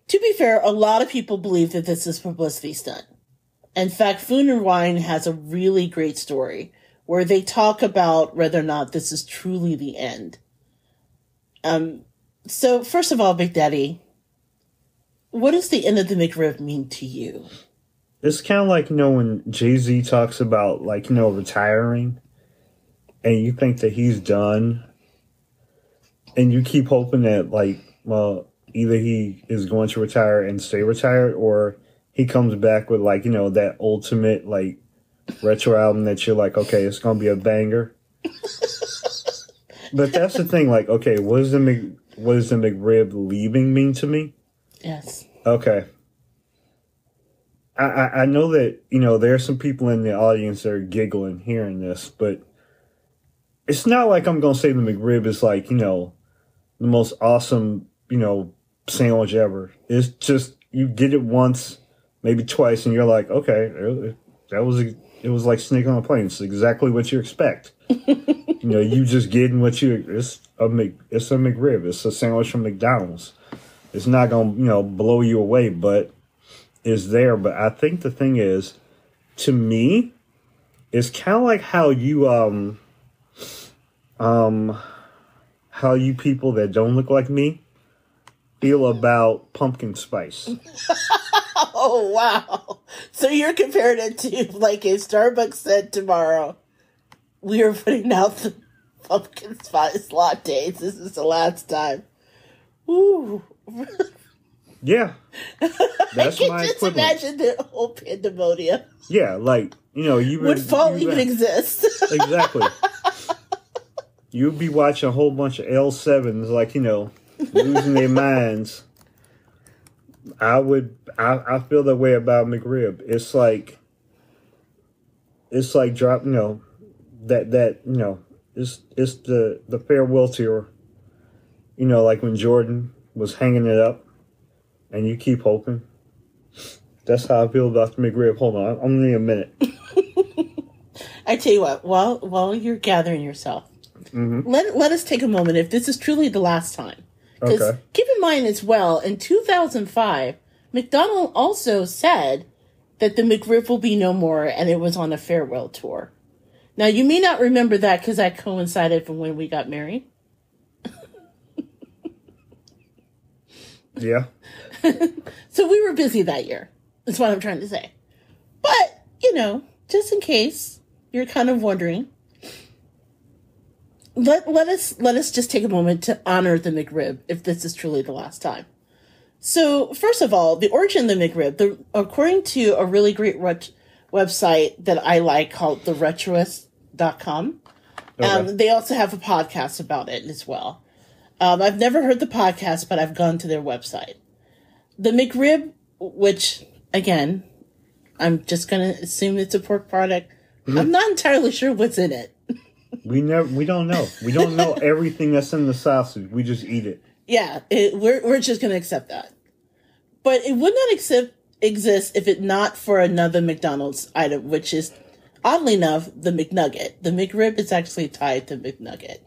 [SPEAKER 1] to be fair, a lot of people believe that this is publicity stunt. In fact, Food and Wine has a really great story where they talk about whether or not this is truly the end. So, first of all, Big Daddy, what does the end of the McRib mean to you?
[SPEAKER 2] It's kind of like, when Jay-Z talks about, retiring, and you think that he's done, and you keep hoping that, either he is going to retire and stay retired, or he comes back with, that ultimate, retro album that you're like, okay, it's going to be a banger. But that's the thing, okay, what does the McRib leaving mean to me?
[SPEAKER 1] Yes.
[SPEAKER 2] Okay. I know that, there are some people in the audience that are giggling hearing this, but it's not like I'm going to say the McRib is the most awesome, sandwich ever. It's just, you get it once, maybe twice, and you're like, okay, it was like sneaking on a plane. It's exactly what you expect. You just getting what it's a McRib. It's a sandwich from McDonald's. It's not going to, blow you away, but it's there. But I think the thing is, to me, it's kind of like how you people that don't look like me feel about pumpkin spice.
[SPEAKER 1] Oh, wow. So you're comparing it to, like, if Starbucks said tomorrow, we are putting out the pumpkin spice lattes. This is the last time. Ooh.
[SPEAKER 2] Yeah.
[SPEAKER 1] That's I can just imagine the whole pandemonium.
[SPEAKER 2] Yeah,
[SPEAKER 1] would fall even exist?
[SPEAKER 2] Exactly. You'd be watching a whole bunch of L7s, losing their minds. I feel that way about McRib. It's like drop, it's the farewell tour. Like when Jordan was hanging it up, and you keep hoping. That's how I feel about the McRib. Hold on, I'm gonna need a minute.
[SPEAKER 1] I tell you what, while you're gathering yourself, let us take a moment. If this is truly the last time, because keep in mind as well, in 2005, McDonald also said that the McRib will be no more, and it was on a farewell tour. Now, you may not remember that because that coincided from when we got married.
[SPEAKER 2] Yeah.
[SPEAKER 1] So we were busy that year. That's what I'm trying to say. But, just in case you're kind of wondering, let us just take a moment to honor the McRib if this is truly the last time. So, first of all, the origin of the McRib, according to a really great website that I like called theretroist.com, they also have a podcast about it as well. I've never heard the podcast, but I've gone to their website. The McRib, which, again, I'm just going to assume it's a pork product. Mm-hmm. I'm not entirely sure what's in it.
[SPEAKER 2] We don't know. We don't know everything that's in the sausage. We just eat it.
[SPEAKER 1] Yeah, we're just going to accept that. But it would not exist if it not for another McDonald's item, which is, oddly enough, the McNugget. The McRib is actually tied to McNugget.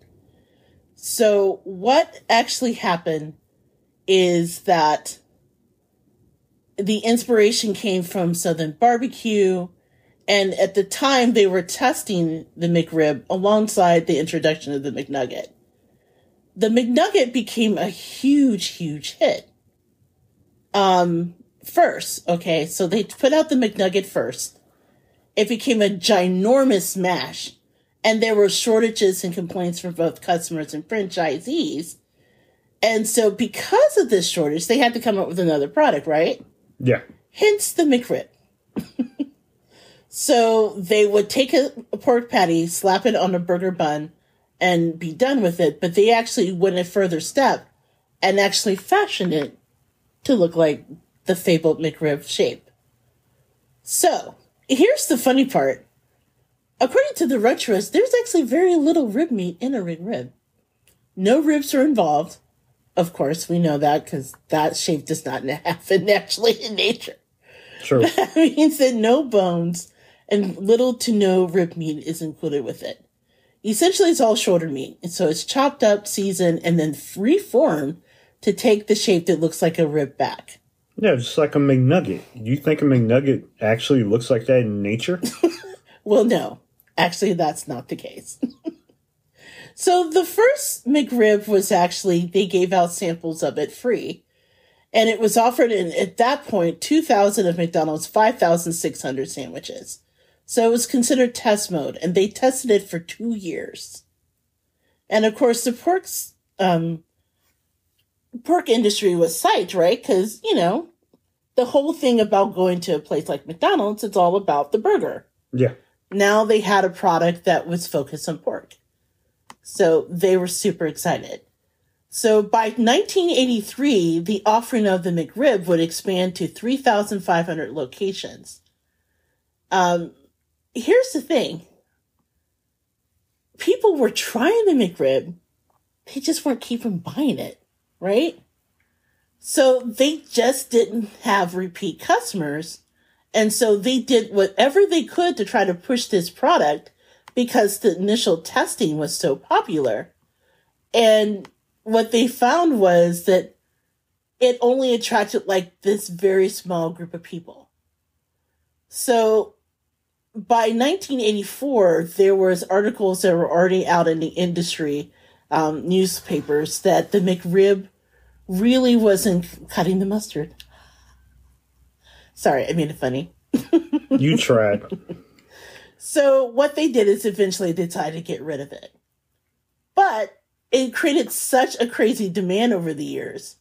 [SPEAKER 1] So what actually happened is that the inspiration came from Southern barbecue, and at the time they were testing the McRib alongside the introduction of the McNugget. The McNugget became a huge hit. First, okay, so they put out the McNugget first. It became a ginormous smash, and there were shortages and complaints from both customers and franchisees. And so because of this shortage, they had to come up with another product, right?
[SPEAKER 2] Yeah.
[SPEAKER 1] Hence the McRib. So they would take a pork patty, slap it on a burger bun, and be done with it. But they actually went a further step and actually fashioned it to look like the fabled McRib shape. So here's the funny part. According to the retros, there's actually very little rib meat in a McRib. No ribs are involved. Of course, we know that because that shape does not happen naturally in nature.
[SPEAKER 2] True.
[SPEAKER 1] That means that no bones and little to no rib meat is included with it. Essentially, it's all shoulder meat. And so it's chopped up, seasoned, and then reformed to take the shape that looks like a rib back.
[SPEAKER 2] Yeah, just like a McNugget. Do you think a McNugget actually looks like that in nature?
[SPEAKER 1] Well, no. Actually, that's not the case. So the first McRib was actually, they gave out samples of it free. And it was offered in, at that point, 2,000 of McDonald's 5,600 sandwiches. So it was considered test mode, and they tested it for 2 years. And of course, the pork industry was psyched, right? Because, you know, the whole thing about going to a place like McDonald's, it's all about the burger.
[SPEAKER 2] Yeah.
[SPEAKER 1] Now they had a product that was focused on pork. So they were super excited. So by 1983, the offering of the McRib would expand to 3,500 locations. Here's the thing. People were trying the McRib. They just weren't keeping buying it, right? So they just didn't have repeat customers. And so they did whatever they could to try to push this product because the initial testing was so popular. And what they found was that it only attracted like this very small group of people. So by 1984, there was articles that were already out in the industry, newspapers, that the McRib really wasn't cutting the mustard. Sorry, I made it funny.
[SPEAKER 2] You tried.
[SPEAKER 1] So what they did is eventually decided to get rid of it. But it created such a crazy demand over the years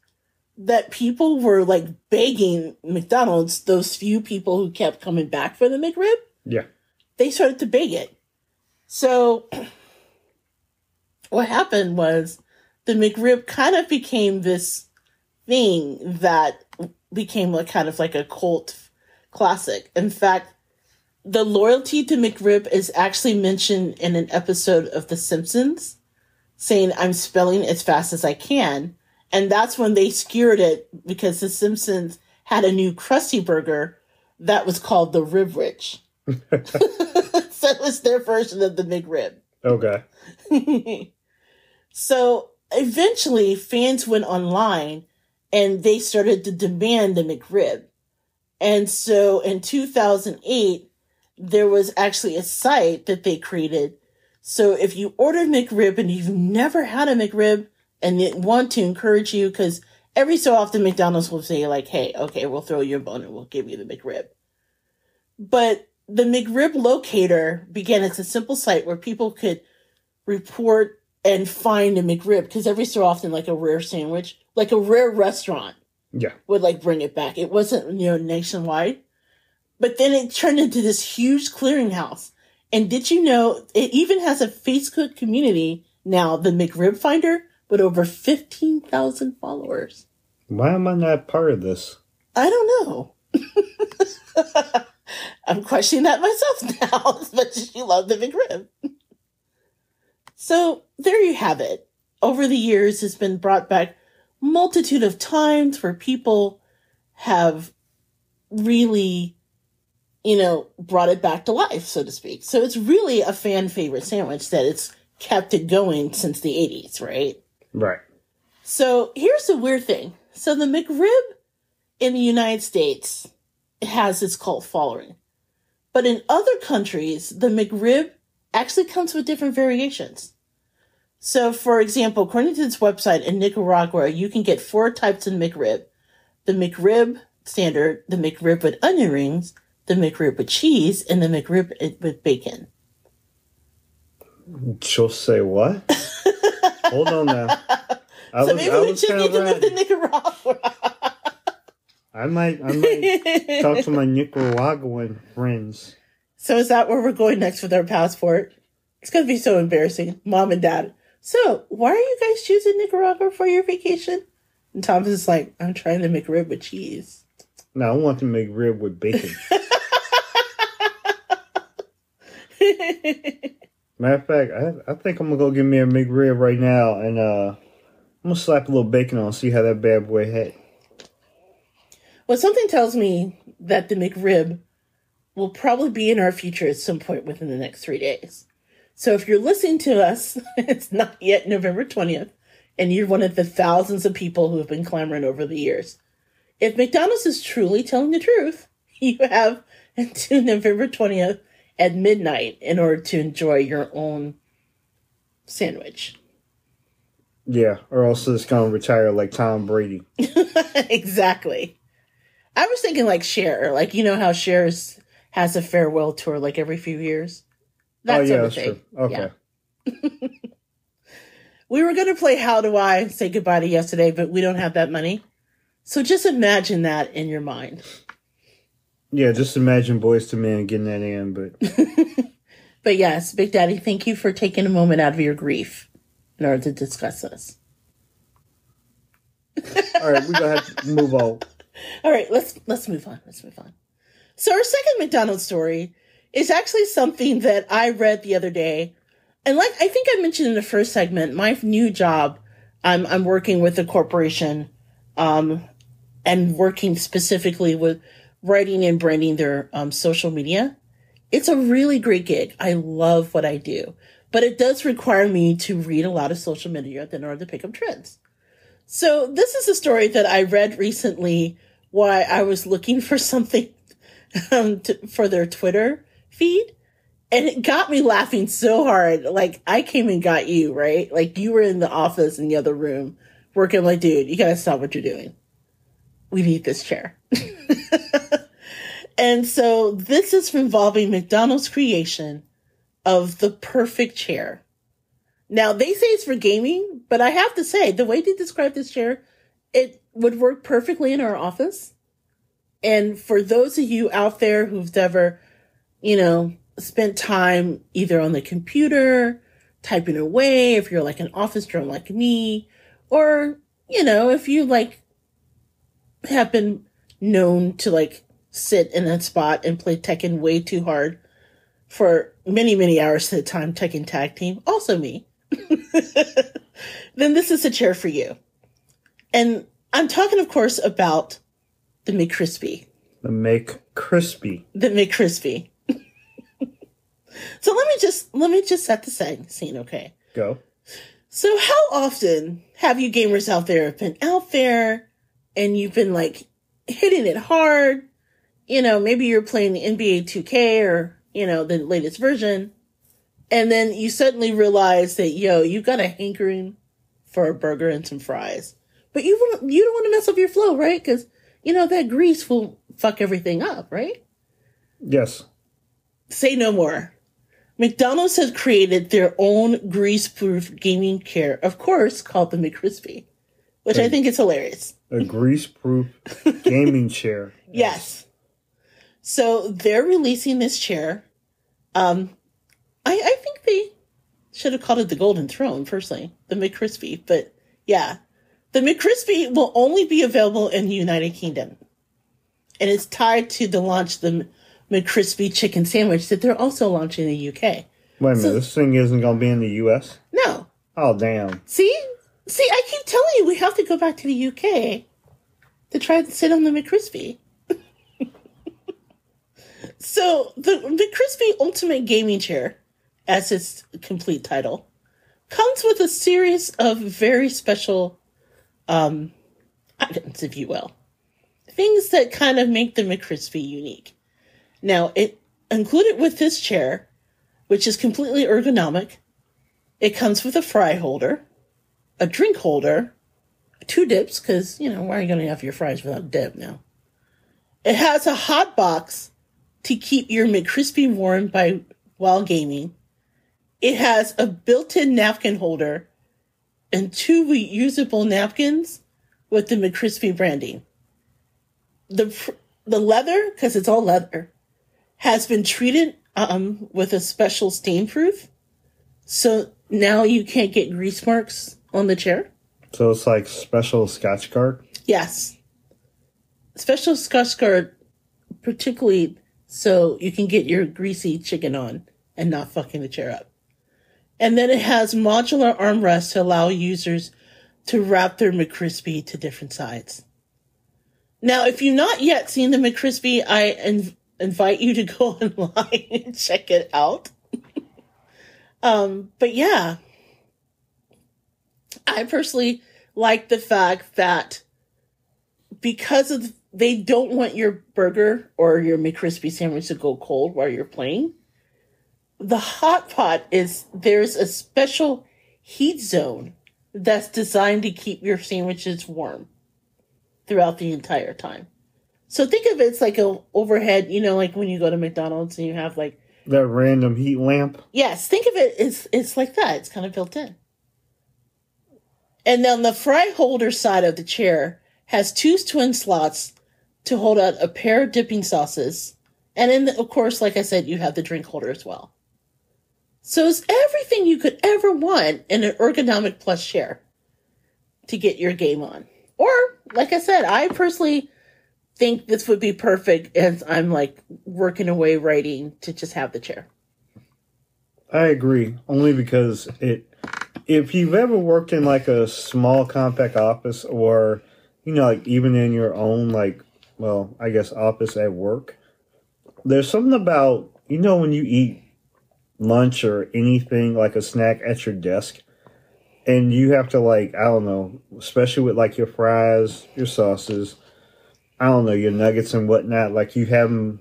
[SPEAKER 1] that people were like begging McDonald's, those few people who kept coming back for the McRib.
[SPEAKER 2] Yeah.
[SPEAKER 1] They started to beg it. So what happened was the McRib kind of became this thing that became like kind of like a cult classic. In fact, the loyalty to McRib is actually mentioned in an episode of The Simpsons, saying, "I'm spelling as fast as I can." And that's when they skewered it because The Simpsons had a new Krusty Burger that was called the Rib Rich. So it was their version of the McRib.
[SPEAKER 2] Okay.
[SPEAKER 1] So eventually fans went online and they started to demand the McRib. And so in 2008, there was actually a site that they created. So if you ordered McRib and you've never had a McRib and they want to encourage you, because every so often McDonald's will say like, "Hey, okay, we'll throw you a bone and we'll give you the McRib." But the McRib locator began as a simple site where people could report and find a McRib, because every so often, like a rare sandwich, like a rare restaurant,
[SPEAKER 2] yeah,
[SPEAKER 1] would like bring it back. It wasn't, nationwide, but then it turned into this huge clearinghouse. And did you know it even has a Facebook community now, the McRib Finder, with over 15,000 followers?
[SPEAKER 2] Why am I not part of this?
[SPEAKER 1] I don't know. I'm questioning that myself now, as much as you love the McRib. So there you have it. Over the years, it's been brought back multitude of times where people have really, brought it back to life, so to speak. So it's really a fan favorite sandwich that it's kept it going since the 80s, right?
[SPEAKER 2] Right.
[SPEAKER 1] So here's the weird thing. So the McRib in the United States has its cult following. But in other countries, the McRib actually comes with different variations. So, for example, according to this website, in Nicaragua, you can get 4 types of McRib. The McRib standard, the McRib with onion rings, the McRib with cheese, and the McRib with bacon.
[SPEAKER 2] Just say what? Hold on now.
[SPEAKER 1] Maybe we should need to move to Nicaragua.
[SPEAKER 2] I might talk to my Nicaraguan friends.
[SPEAKER 1] So is that where we're going next with our passport? It's going to be so embarrassing. Mom and Dad. So, why are you guys choosing Nicaragua for your vacation? And Thomas is like, I'm trying to McRib with cheese.
[SPEAKER 2] No, I want to McRib with bacon. Matter of fact, I think I'm going to go get me a McRib right now. And I'm going to slap a little bacon on and see how that bad boy hit.
[SPEAKER 1] Well, something tells me that the McRib will probably be in our future at some point within the next 3 days. So if you're listening to us, it's not yet November 20th, and you're one of the thousands of people who have been clamoring over the years. If McDonald's is truly telling the truth, you have until November 20th at midnight in order to enjoy your own sandwich.
[SPEAKER 2] Yeah, or else it's going to retire like Tom Brady.
[SPEAKER 1] Exactly. I was thinking like Cher, like, you know how Cher has a farewell tour like every few years? That's
[SPEAKER 2] that's true. Okay.
[SPEAKER 1] Yeah. We were going to play How Do I Say Goodbye to Yesterday, but we don't have that money. So just imagine that in your mind.
[SPEAKER 2] Yeah, just imagine Boyz II Men getting that in, but...
[SPEAKER 1] But yes, Big Daddy, thank you for taking a moment out of your grief in order to discuss this.
[SPEAKER 2] All right, we're going to have to move on.
[SPEAKER 1] All right, let's move on. Let's move on. So our second McDonald's story is actually something that I read the other day. And like I think I mentioned in the first segment, my new job, I'm working with a corporation and working specifically with writing and branding their social media. It's a really great gig. I love what I do. But it does require me to read a lot of social media in order to pick up trends. So this is a story that I read recently while I was looking for something for their Twitter feed. And it got me laughing so hard. Like, I came and got you, right? Like, you were in the office in the other room working. I'm like, dude, you gotta stop what you're doing. We need this chair. And so this is involving McDonald's creation of the perfect chair. Now, they say it's for gaming, but I have to say, the way they describe this chair, it would work perfectly in our office. And for those of you out there who've ever, spent time either on the computer, typing away, if you're like an office drone like me, or, if you have been known to sit in a spot and play Tekken way too hard for many, many hours at a time, Tekken Tag Team, also me, then this is a chair for you. And I'm talking, of course, about the McCrispy.
[SPEAKER 2] The McCrispy.
[SPEAKER 1] The McCrispy. So let me just set the scene, okay?
[SPEAKER 2] Go.
[SPEAKER 1] So how often have you gamers out there been out there and you've been hitting it hard? Maybe you're playing NBA 2K or, the latest version. And then you suddenly realize that, you got a hankering for a burger and some fries. But you don't want to mess up your flow, right? Because, that grease will fuck everything up, right?
[SPEAKER 2] Yes.
[SPEAKER 1] Say no more. McDonald's has created their own grease-proof gaming chair, of course, called the McCrispy, which I think is hilarious.
[SPEAKER 2] A grease-proof gaming chair.
[SPEAKER 1] Yes. So they're releasing this chair. I think they should have called it the Golden Throne, personally, the McCrispy. But yeah, the McCrispy will only be available in the United Kingdom. And it's tied to the launch of the McCrispy chicken sandwich that they're also launching in the UK.
[SPEAKER 2] Wait a minute, this thing isn't going to be in the US?
[SPEAKER 1] No.
[SPEAKER 2] Oh, damn.
[SPEAKER 1] See, I keep telling you, we have to go back to the UK to try to sit on the McCrispy. So, the McCrispy Ultimate Gaming Chair, as its complete title, comes with a series of very special items, if you will. Things that kind of make the McCrispy unique. Now, it included with this chair, which is completely ergonomic, it comes with a fry holder, a drink holder, 2 dips, because, why are you going to have your fries without a dip now? It has a hot box to keep your McCrispy warm while gaming. It has a built-in napkin holder and 2 reusable napkins with the McCrispy branding. The leather, because it's all leather, has been treated with a special stain proof. So now you can't get grease marks on the chair. So
[SPEAKER 2] it's like special Scotch Guard?
[SPEAKER 1] Yes. Special Scotch Guard, particularly so you can get your greasy chicken on and not fucking the chair up. And then it has modular armrests to allow users to wrap their McCrispy to different sides. Now, if you've not yet seen the McCrispy, I invite you to go online and check it out. But yeah, I personally like the fact that because they don't want your burger or your McCrispy sandwich to go cold while you're playing, the hot pot there's a special heat zone that's designed to keep your sandwiches warm throughout the entire time. So think of it as like a overhead, like when you go to McDonald's and you have like
[SPEAKER 2] that random heat lamp.
[SPEAKER 1] Yes, think of it as it's like that. It's kind of built in. And then the fry holder side of the chair has 2 twin slots to hold out a pair of dipping sauces. And then, of course, like I said, you have the drink holder as well. So it's everything you could ever want in an ergonomic plush chair to get your game on. Or, like I said, I personally think this would be perfect as I'm like working away writing to just have the chair.
[SPEAKER 2] I agree. Only because if you've ever worked in like a small compact office or, like even in your own office at work, there's something about, when you eat lunch or anything like a snack at your desk and you have to I don't know, especially with like your fries, your sauces, I don't know, your nuggets and whatnot, you have them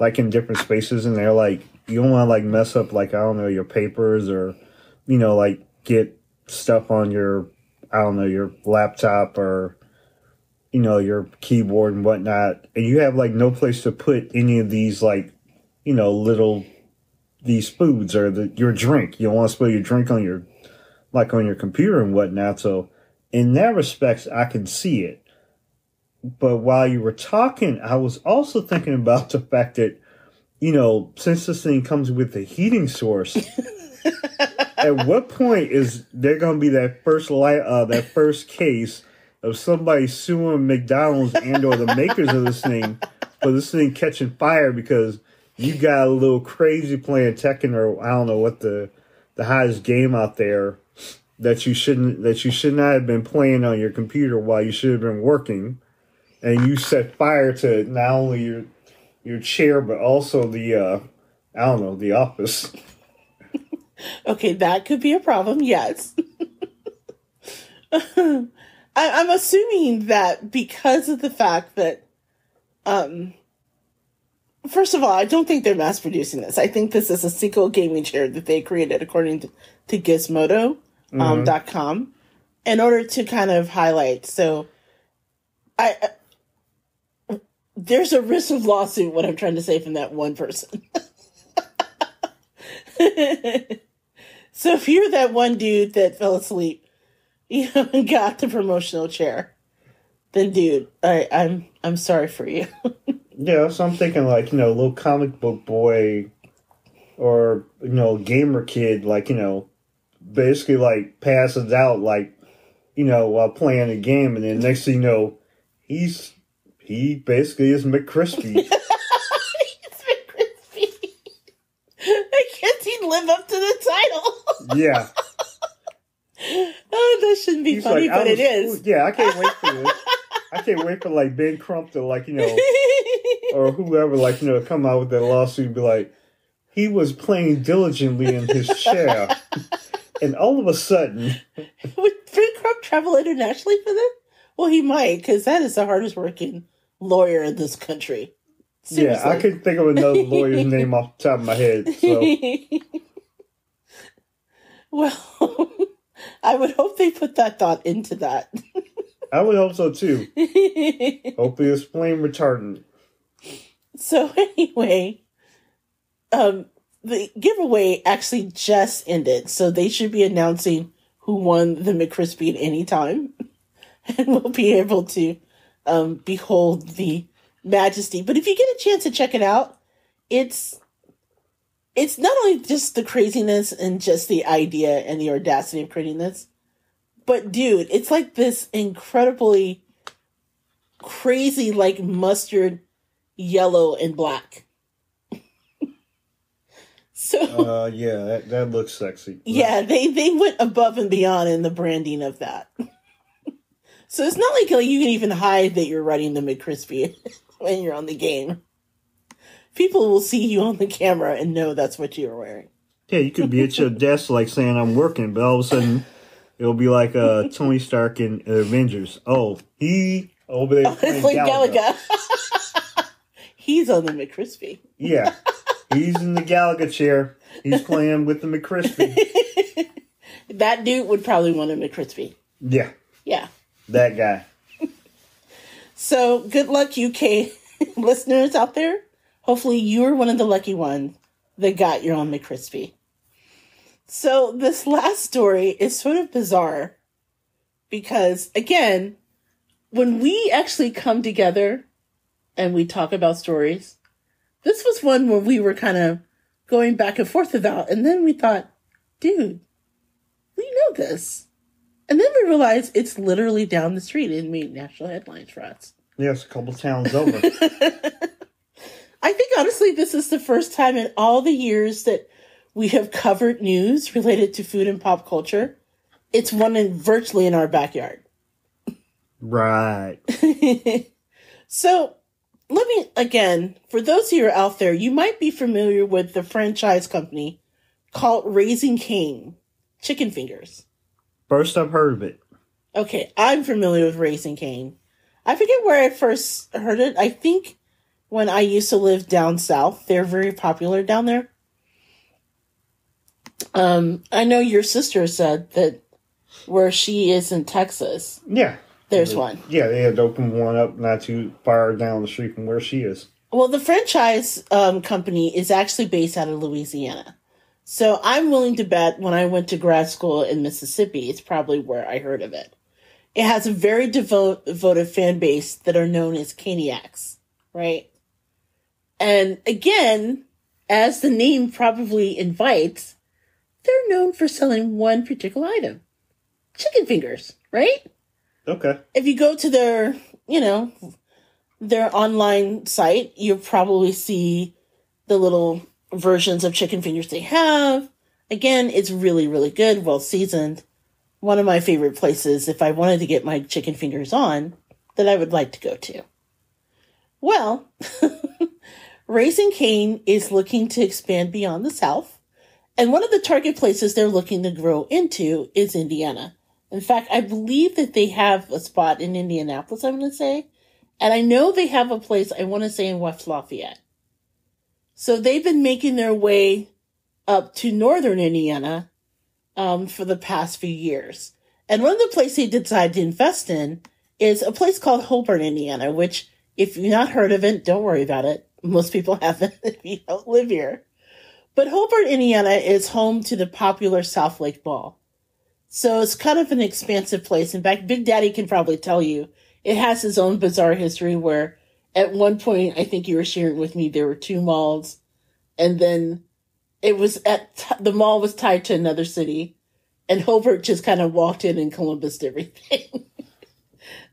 [SPEAKER 2] in different spaces and they're you don't want to mess up I don't know, your papers or, get stuff on your, I don't know, your laptop or, your keyboard and whatnot. And you have no place to put any of these these foods or your drink. You don't want to spill your drink on your computer and whatnot. So in that respect, I can see it. But while you were talking, I was also thinking about the fact that, since this thing comes with a heating source, at what point is there going to be that first case of somebody suing McDonald's and or the makers of this thing for this thing catching fire because you got a little crazy playing Tekken or I don't know what the hottest game out there that you should not have been playing on your computer while you should have been working, and you set fire to not only your chair but also the the office.
[SPEAKER 1] Okay, that could be a problem. Yes. I'm assuming that because of the fact that, first of all, I don't think they're mass producing this. I think this is a single gaming chair that they created according to Gizmodo.com in order to kind of highlight. So there's a risk of lawsuit, what I'm trying to say, from that one person. So if you're that one dude that fell asleep, and got the promotional chair, then dude, I'm sorry for you.
[SPEAKER 2] Yeah, so I'm thinking little comic book boy or, gamer kid, basically passes out while playing a game, and then next thing you know, he basically is McCrispy.
[SPEAKER 1] He's McCrispy. I can't even live up to the title.
[SPEAKER 2] Yeah.
[SPEAKER 1] Oh, that shouldn't be funny, but it is.
[SPEAKER 2] Yeah, I can't wait for this. I can't wait for Ben Crump to or whoever come out with that lawsuit and be he was playing diligently in his chair. And all of a sudden...
[SPEAKER 1] Would McCrispy travel internationally for this? Well, he might, because that is the hardest working lawyer in this country. Seriously.
[SPEAKER 2] Yeah, I couldn't think of another lawyer's name off the top of my head. So.
[SPEAKER 1] Well, I would hope they put that thought into that.
[SPEAKER 2] I would hope so, too. Hopefully it's flame retardant.
[SPEAKER 1] So anyway, the giveaway actually just ended, so they should be announcing who won the McCrispy at any time. And we'll be able to behold the majesty. But if you get a chance to check it out, it's not only just the craziness and just the idea and the audacity of creating this, but dude, it's like this incredibly crazy, like mustard, yellow, and black. So
[SPEAKER 2] yeah, that looks sexy.
[SPEAKER 1] Yeah, they went above and beyond in the branding of that. So it's not like you can even hide that you're writing the McCrispy when you're on the game. People will see you on the camera and know that's what you're wearing.
[SPEAKER 2] Yeah, you could be at your desk like saying I'm working, but all of a sudden it'll be like Tony Stark in Avengers. Oh, he over there playing
[SPEAKER 1] it's like
[SPEAKER 2] Galaga.
[SPEAKER 1] He's on the McCrispy.
[SPEAKER 2] Yeah, he's in the Galaga chair. He's playing with the McCrispy.
[SPEAKER 1] That dude would probably want a McCrispy.
[SPEAKER 2] Yeah.
[SPEAKER 1] Yeah.
[SPEAKER 2] That guy.
[SPEAKER 1] So, good luck, UK listeners out there. Hopefully, you're one of the lucky ones that got your own McCrispy. So, this last story is sort of bizarre because, again, when we actually come together and we talk about stories, this was one where we were kind of going back and forth about, and then we thought, dude, we know this. And then we realized it's literally down the street and made national headlines for us.
[SPEAKER 2] Yes, a couple towns over.
[SPEAKER 1] I think, honestly, this is the first time in all the years that we have covered news related to food and pop culture. It's virtually in our backyard.
[SPEAKER 2] Right.
[SPEAKER 1] So, let me, again, for those of you out there, you might be familiar with the franchise company called Raising Cane Chicken Fingers.
[SPEAKER 2] First I've heard of it.
[SPEAKER 1] Okay, I'm familiar with Raising Cane. I forget where I first heard it. I think when I used to live down south, they're very popular down there. I know your sister said that where she is in Texas.
[SPEAKER 2] Yeah.
[SPEAKER 1] There's one.
[SPEAKER 2] Yeah, they had opened one up not too far down the street from where she is.
[SPEAKER 1] Well, the franchise company is actually based out of Louisiana. So I'm willing to bet when I went to grad school in Mississippi, it's probably where I heard of it. It has a very devoted fan base that are known as Caniacs, right? And again, as the name probably invites, they're known for selling one particular item. Chicken fingers, right?
[SPEAKER 2] Okay.
[SPEAKER 1] If you go to their online site, you'll probably see the little versions of chicken fingers they have. Again, it's really, really good, well seasoned. One of my favorite places if I wanted to get my chicken fingers on that I would like to go to. Well, Raising Cane is looking to expand beyond the South. And one of the target places they're looking to grow into is Indiana. In fact, I believe that they have a spot in Indianapolis, I'm going to say. And I know they have a place, I want to say, in West Lafayette. So they've been making their way up to northern Indiana for the past few years. And one of the places they decided to invest in is a place called Holborn, Indiana, which, if you've not heard of it, don't worry about it. Most people haven't if you don't live here. But Holborn, Indiana is home to the popular South Lake Mall. So it's kind of an expansive place. In fact, Big Daddy can probably tell you it has its own bizarre history where at one point, I think you were sharing with me, there were two malls. And then it was the mall was tied to another city. And Hobart just kind of walked in and Columbused everything.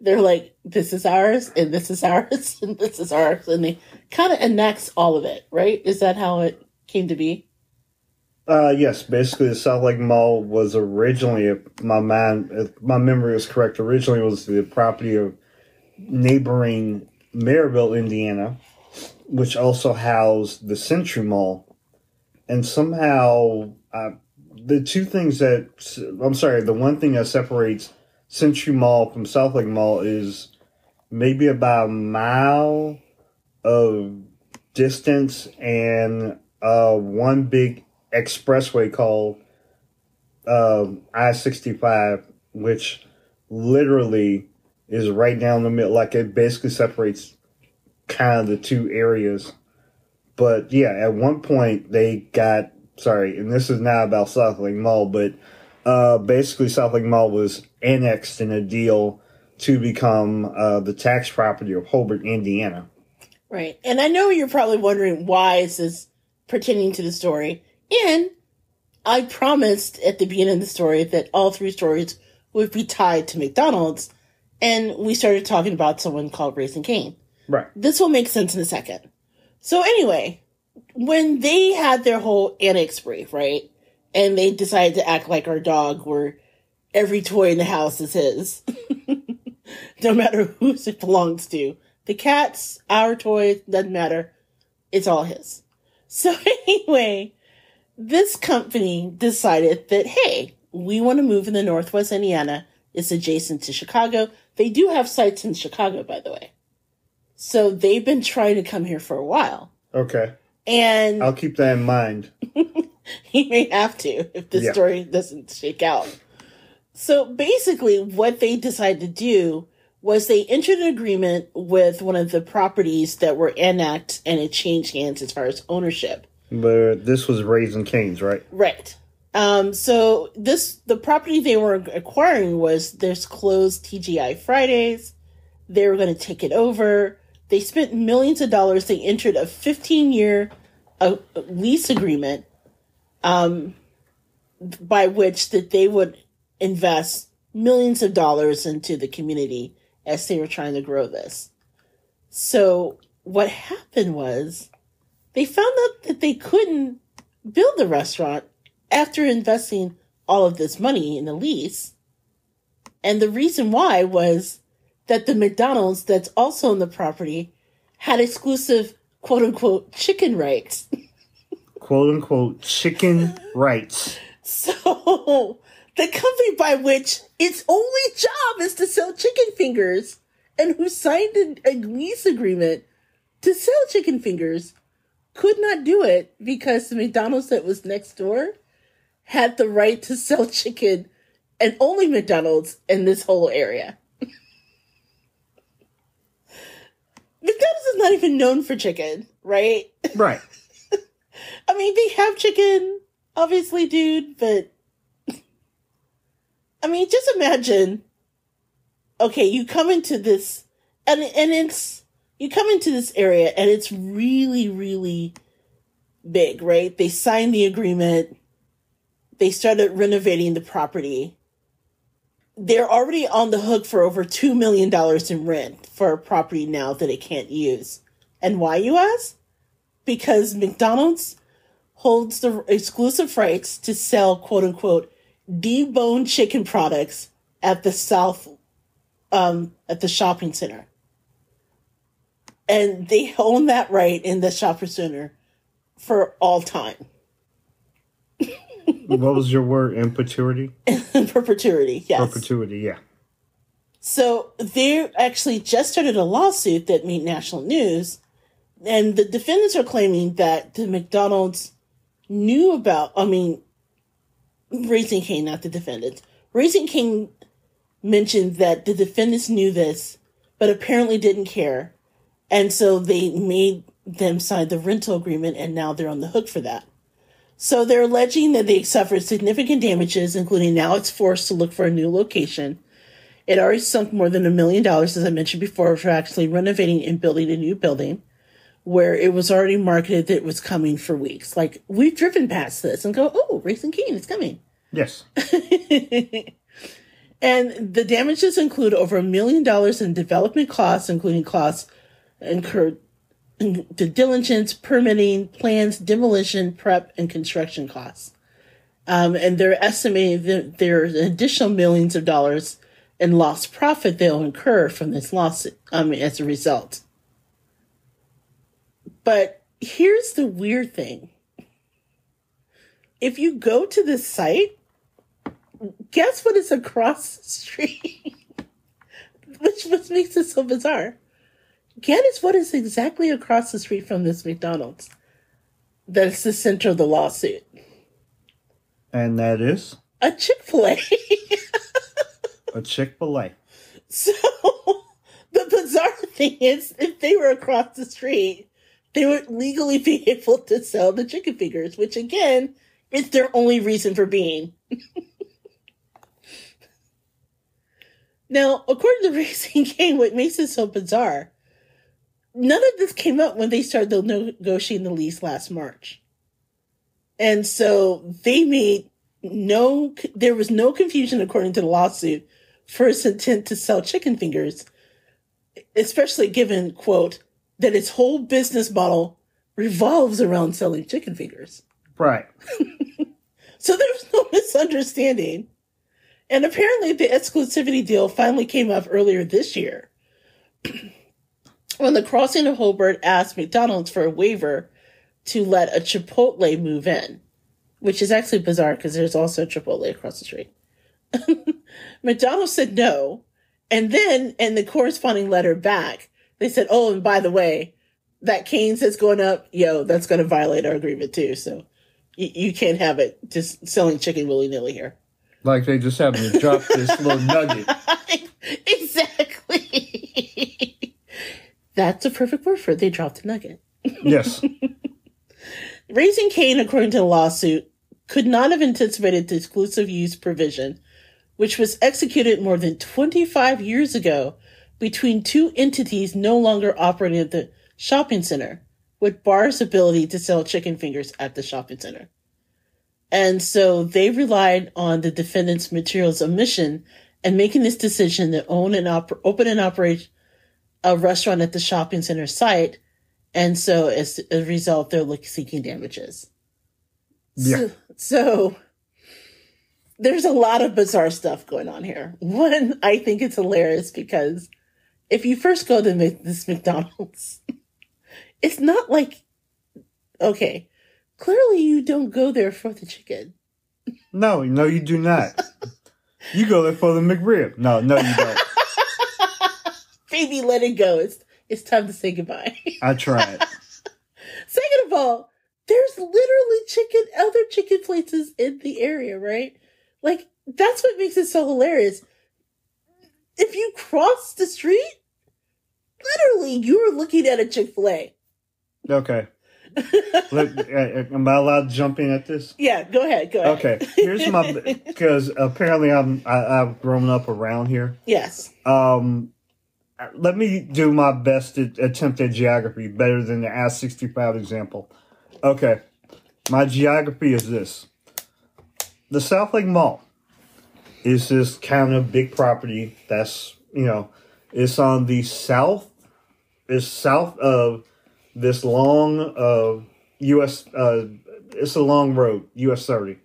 [SPEAKER 1] They're like, this is ours, and this is ours, and this is ours. And they kind of annex all of it, right? Is that how it came to be?
[SPEAKER 2] Yes, basically the South Lake Mall was originally, if my memory is correct, originally was the property of neighboring Maryville, Indiana, which also housed the Century Mall. And somehow, the two things the one thing that separates Century Mall from South Lake Mall is maybe about a mile of distance and one big expressway called I-65, which literally is right down the middle. Like, it basically separates kind of the two areas. But yeah, at one point they got, and this is not about South Lake Mall, but basically South Lake Mall was annexed in a deal to become the tax property of Hobart, Indiana.
[SPEAKER 1] Right. And I know you're probably wondering why is this pertaining to the story. And I promised at the beginning of the story that all three stories would be tied to McDonald's. And we started talking about someone called Raising Cane.
[SPEAKER 2] Right.
[SPEAKER 1] This will make sense in a second. So anyway, when they had their whole annex brief, right? And they decided to act like our dog, where every toy in the house is his. No matter whose it belongs to. The cat's, our toy, doesn't matter. It's all his. So anyway, this company decided that, hey, we want to move in the Northwest Indiana. It's adjacent to Chicago. They do have sites in Chicago, by the way. So they've been trying to come here for a while.
[SPEAKER 2] Okay.
[SPEAKER 1] And
[SPEAKER 2] I'll keep that in mind.
[SPEAKER 1] He may have to if the story doesn't shake out. So basically what they decided to do was they entered an agreement with one of the properties that were annexed, and it changed hands as far as ownership.
[SPEAKER 2] But this was Raising Cane's, right?
[SPEAKER 1] Right. So the property they were acquiring was this closed TGI Fridays. They were going to take it over. They spent millions of dollars. They entered a 15-year lease agreement by which that they would invest millions of dollars into the community as they were trying to grow this. So what happened was they found out that they couldn't build the restaurant after investing all of this money in the lease. And the reason why was that the McDonald's that's also on the property had exclusive, quote-unquote, chicken rights.
[SPEAKER 2] Quote-unquote, chicken rights.
[SPEAKER 1] So the company by which its only job is to sell chicken fingers and who signed a lease agreement to sell chicken fingers could not do it because the McDonald's that was next door had the right to sell chicken, and only McDonald's in this whole area. McDonald's is not even known for chicken, right?
[SPEAKER 2] Right.
[SPEAKER 1] I mean, they have chicken, obviously, dude, but I mean, just imagine, okay, you come into this, you come into this area, and it's really, really big, right? They signed the agreement. They started renovating the property. They're already on the hook for over $2 million in rent for a property now that it can't use. And why, you ask? Because McDonald's holds the exclusive rights to sell, quote unquote, deboned chicken products at the at the shopping center. And they own that right in the shopping center for all time.
[SPEAKER 2] What was your word? In perpetuity?
[SPEAKER 1] In perpetuity, yes.
[SPEAKER 2] Perpetuity, yeah.
[SPEAKER 1] So they actually just started a lawsuit that made national news, and the defendants are claiming that the McDonald's knew about, Raising Cane, not the defendants. Raising Cane mentioned that the defendants knew this, but apparently didn't care, and so they made them sign the rental agreement, and now they're on the hook for that. So they're alleging that they suffered significant damages, including now it's forced to look for a new location. It already sunk more than $1 million, as I mentioned before, for actually renovating and building a new building, where it was already marketed that it was coming for weeks. Like, we've driven past this and go, oh, Raising Cane, it's coming.
[SPEAKER 2] Yes.
[SPEAKER 1] And the damages include over $1 million in development costs, including costs incurred due diligence, permitting, plans, demolition, prep, and construction costs. And they're estimating that there's additional millions of dollars in lost profit they'll incur from this lawsuit as a result. But here's the weird thing. if you go to this site, guess what is across the street? Which makes it so bizarre. Guess what is exactly across the street from this McDonald's? That's the center of the lawsuit.
[SPEAKER 2] And that is?
[SPEAKER 1] A Chick-fil-A.
[SPEAKER 2] A Chick-fil-A.
[SPEAKER 1] So, the bizarre thing is, if they were across the street, they would legally be able to sell the chicken fingers, which again, is their only reason for being. Now, according to Raising Cane, what makes it so bizarre, none of this came up when they started negotiating the lease last March. And so they made there was no confusion, according to the lawsuit, for its intent to sell chicken fingers, especially given, quote, that its whole business model revolves around selling chicken fingers.
[SPEAKER 2] Right.
[SPEAKER 1] So there was no misunderstanding. And apparently the exclusivity deal finally came up earlier this year when the Crossing of Hobart asked McDonald's for a waiver to let a Chipotle move in, which is actually bizarre because there's also a Chipotle across the street. McDonald's said no. And then in the corresponding letter back, they said, oh, and by the way, that Cane's that's going up, that's going to violate our agreement too. So you can't have it just selling chicken willy-nilly here.
[SPEAKER 2] Like they just happen to drop this little nugget.
[SPEAKER 1] Exactly. That's a perfect word for it. They dropped a nugget.
[SPEAKER 2] Yes.
[SPEAKER 1] Raising Cane, according to the lawsuit, could not have anticipated the exclusive use provision, which was executed more than 25 years ago between two entities no longer operating at the shopping center, which bars ability to sell chicken fingers at the shopping center. And so they relied on the defendant's materials omission and making this decision to own and open and operate a restaurant at the shopping center site. And so as a result, they're seeking damages.
[SPEAKER 2] Yeah.
[SPEAKER 1] So there's a lot of bizarre stuff going on here. One, I think it's hilarious because if you first go to this McDonald's, it's not like, okay, clearly you don't go there for the chicken.
[SPEAKER 2] No, you do not. You go there for the McRib. No, you don't.
[SPEAKER 1] Baby, let it go. It's time to say goodbye.
[SPEAKER 2] I tried.
[SPEAKER 1] Second of all, there's literally other chicken places in the area, right? Like, that's what makes it so hilarious. If you cross the street, literally, you're looking at a Chick-fil-A.
[SPEAKER 2] Okay. Am I allowed to jump in at this?
[SPEAKER 1] Yeah, go ahead.
[SPEAKER 2] Okay, here's because apparently I've grown up around here.
[SPEAKER 1] Yes.
[SPEAKER 2] Let me do my best to attempt at geography better than the I-65 example. Okay, my geography is this. The South Lake Mall is this kind of big property that's, it's on the south of this long U.S. It's a long road, U.S. 30.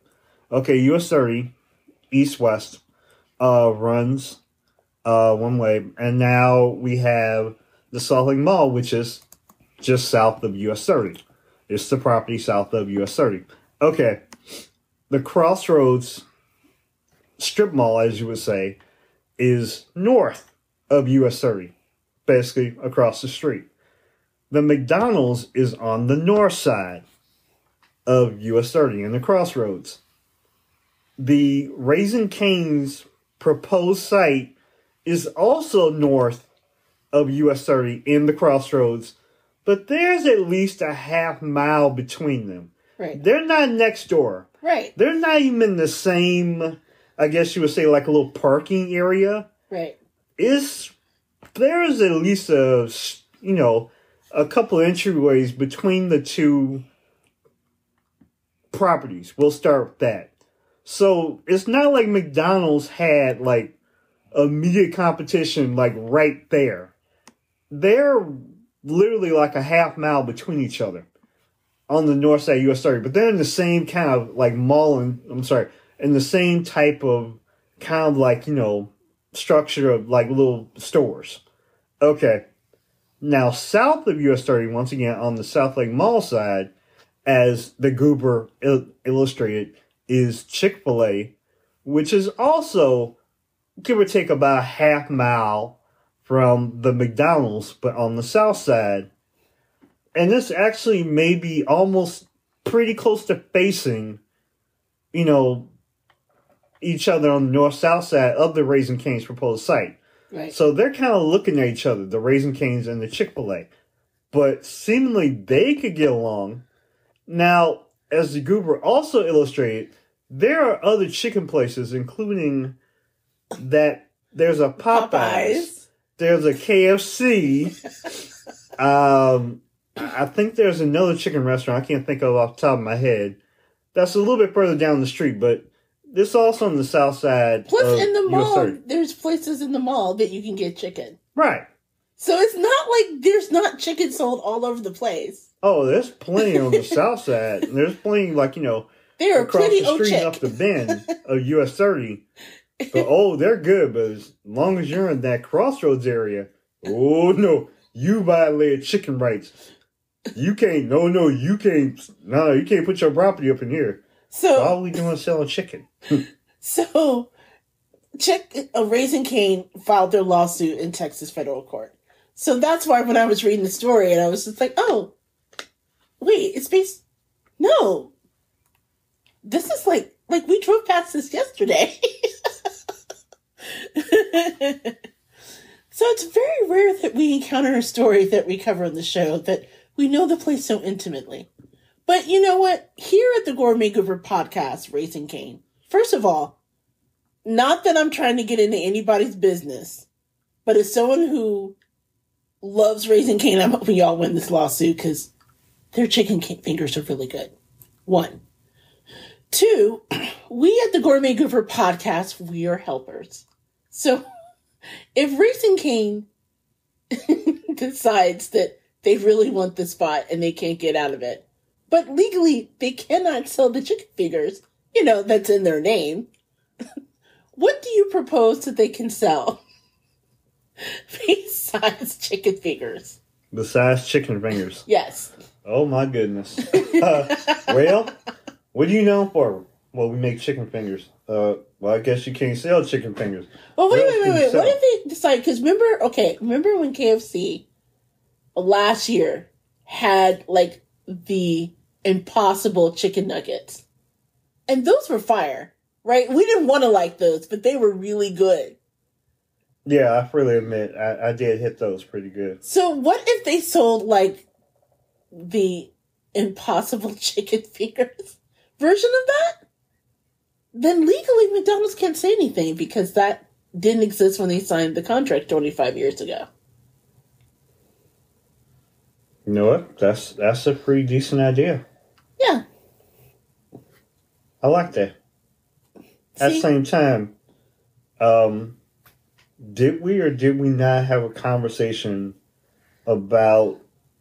[SPEAKER 2] Okay, U.S. 30, east-west, runs one way. And now we have the Salt Lake Mall, which is just south of U.S. 30. It's the property south of U.S. 30. Okay, the Crossroads strip mall, as you would say, is north of U.S. 30, basically across the street. The McDonald's is on the north side of US 30 in the Crossroads. The Raising Cane's proposed site is also north of US 30 in the Crossroads, but there's at least a half mile between them.
[SPEAKER 1] Right.
[SPEAKER 2] They're not next door. Right. They're not even in the same, I guess you would say, like a little parking area.
[SPEAKER 1] Right.
[SPEAKER 2] There's at least a couple of entryways between the two properties. We'll start with that. So it's not like McDonald's had like immediate competition like right there. They're literally like a half mile between each other on the north side of US 30, but they're in the same kind of like mall in the same type of kind of like, structure of like little stores. Okay. Now, south of US 30, once again, on the South Lake Mall side, as the Goober illustrated, is Chick-fil-A, which is also, give or take, about a half mile from the McDonald's, but on the south side. And this actually may be almost pretty close to facing, each other on the north-south side of the Raising Cane's proposed site.
[SPEAKER 1] Right.
[SPEAKER 2] So they're kind of looking at each other, the Raising Cane's and the Chick-fil-A. But seemingly they could get along. Now, as the Goober also illustrated, there are other chicken places, including that there's a Popeyes. There's a KFC. I think there's another chicken restaurant I can't think of off the top of my head. That's a little bit further down the street, but this also on the south side.
[SPEAKER 1] Plus, in the mall, there's places in the mall that you can get chicken.
[SPEAKER 2] Right.
[SPEAKER 1] So it's not like there's not chicken sold all over the place.
[SPEAKER 2] Oh, there's plenty on the south side. There's plenty,
[SPEAKER 1] there are
[SPEAKER 2] across
[SPEAKER 1] plenty
[SPEAKER 2] the street up the bend of US 30. But, they're good. But as long as you're in that crossroads area, oh, no, you violated chicken rights. You can't, you can't put your property up in here. So all we doing is selling chicken.
[SPEAKER 1] So, Raising Cane filed their lawsuit in Texas federal court. So that's why when I was reading the story, and I was just like, oh, wait, it's based... No. This is like we drove past this yesterday. So it's very rare that we encounter a story that we cover on the show that we know the place so intimately. But you know what? Here at the Gourmet Goober podcast, Raising Cane, first of all, not that I'm trying to get into anybody's business, but as someone who loves Raising Cane, I'm hoping y'all win this lawsuit because their chicken fingers are really good. 1. 2, we at the Gourmet Goober podcast, we are helpers. So if Raising Cane decides that they really want the spot and they can't get out of it, but legally they cannot sell the chicken fingers, that's in their name, what do you propose that they can sell besides chicken fingers?
[SPEAKER 2] Besides chicken fingers?
[SPEAKER 1] Yes.
[SPEAKER 2] Oh my goodness. Well, what do you know for? Well, we make chicken fingers. Well, I guess you can't sell chicken fingers.
[SPEAKER 1] Well, wait. What if they decide? Because remember when KFC last year had the Impossible chicken nuggets, and those were fire, right? We didn't want to like those, but they were really good.
[SPEAKER 2] Yeah, I freely admit I did hit those pretty good.
[SPEAKER 1] So what if they sold the Impossible chicken fingers version of that? Then legally McDonald's can't say anything because that didn't exist when they signed the contract 25 years ago.
[SPEAKER 2] You know what? That's a pretty decent idea.
[SPEAKER 1] Yeah.
[SPEAKER 2] I like that. At the same time, did we or did we not have a conversation about,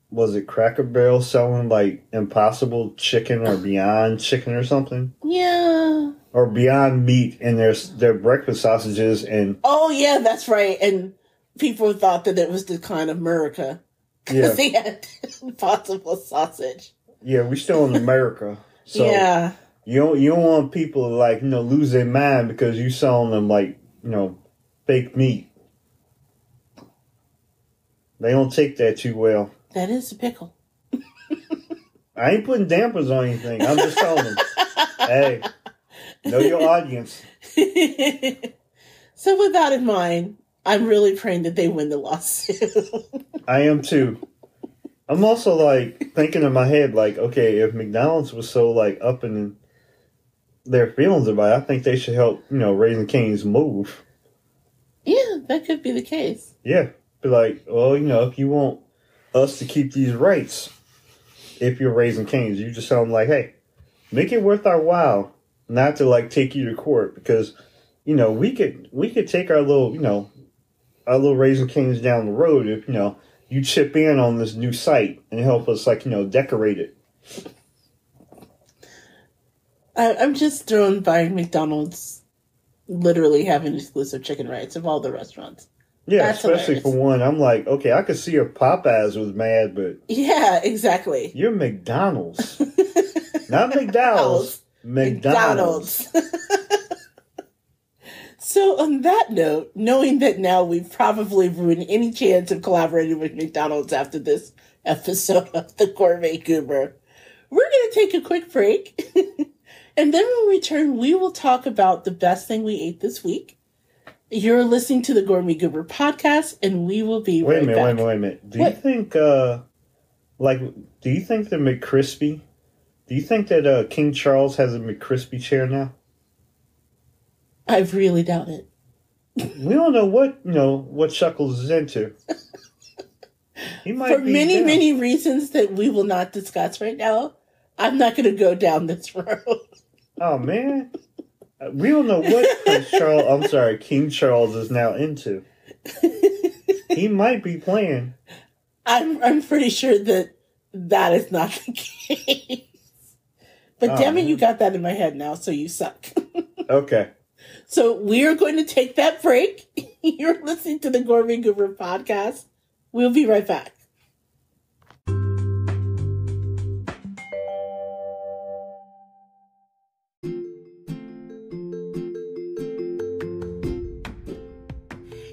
[SPEAKER 2] was it Cracker Barrel selling Impossible chicken or Beyond chicken or something?
[SPEAKER 1] Yeah.
[SPEAKER 2] Or Beyond Meat and their breakfast sausages and...
[SPEAKER 1] Oh, yeah, that's right. And people thought that it was the kind of America. Because they had Impossible sausage.
[SPEAKER 2] Yeah, we still in America. So
[SPEAKER 1] yeah.
[SPEAKER 2] You don't want people to lose their mind because you selling them fake meat. They don't take that too well.
[SPEAKER 1] That is a pickle.
[SPEAKER 2] I ain't putting dampers on anything. I'm just telling them, hey, know your audience.
[SPEAKER 1] So with that in mind, I'm really praying that they win the lawsuit.
[SPEAKER 2] I am too. I'm also thinking in my head, okay, if McDonald's was so up in their feelings about it, I think they should help, Raising Cane's move.
[SPEAKER 1] Yeah, that could be the case.
[SPEAKER 2] Yeah. Be well, if you want us to keep these rights, if you're Raising Cane's, you just tell them hey, make it worth our while not to take you to court because, we could take our little Raising Cane's down the road if, you chip in on this new site and help us decorate it.
[SPEAKER 1] I'm just thrown by McDonald's literally having exclusive chicken rights of all the restaurants.
[SPEAKER 2] Yeah,
[SPEAKER 1] that's
[SPEAKER 2] especially
[SPEAKER 1] hilarious.
[SPEAKER 2] For one, I'm okay, I could see if Popeyes was mad, but...
[SPEAKER 1] Yeah, exactly.
[SPEAKER 2] You're McDonald's. Not McDowell's. McDonald's.
[SPEAKER 1] So on that note, knowing that now we've probably ruined any chance of collaborating with McDonald's after this episode of the Gourmet Goober, we're going to take a quick break. And then when we return, we will talk about the best thing we ate this week. You're listening to the Gourmet Goober podcast, and we will be right back.
[SPEAKER 2] Wait a minute. Do you think the McCrispy, do you think that King Charles has a McCrispy chair now?
[SPEAKER 1] I really doubt it.
[SPEAKER 2] We don't know what Chuckles is into. He might
[SPEAKER 1] For
[SPEAKER 2] be
[SPEAKER 1] many reasons that we will not discuss right now. I'm not going to go down this road.
[SPEAKER 2] Oh, man. We don't know what King Charles is now into. He might be playing.
[SPEAKER 1] I'm pretty sure that is not the case. But damn it, you got that in my head now, so you suck.
[SPEAKER 2] Okay.
[SPEAKER 1] So we are going to take that break. You're listening to the Gourmet Goober podcast. We'll be right back.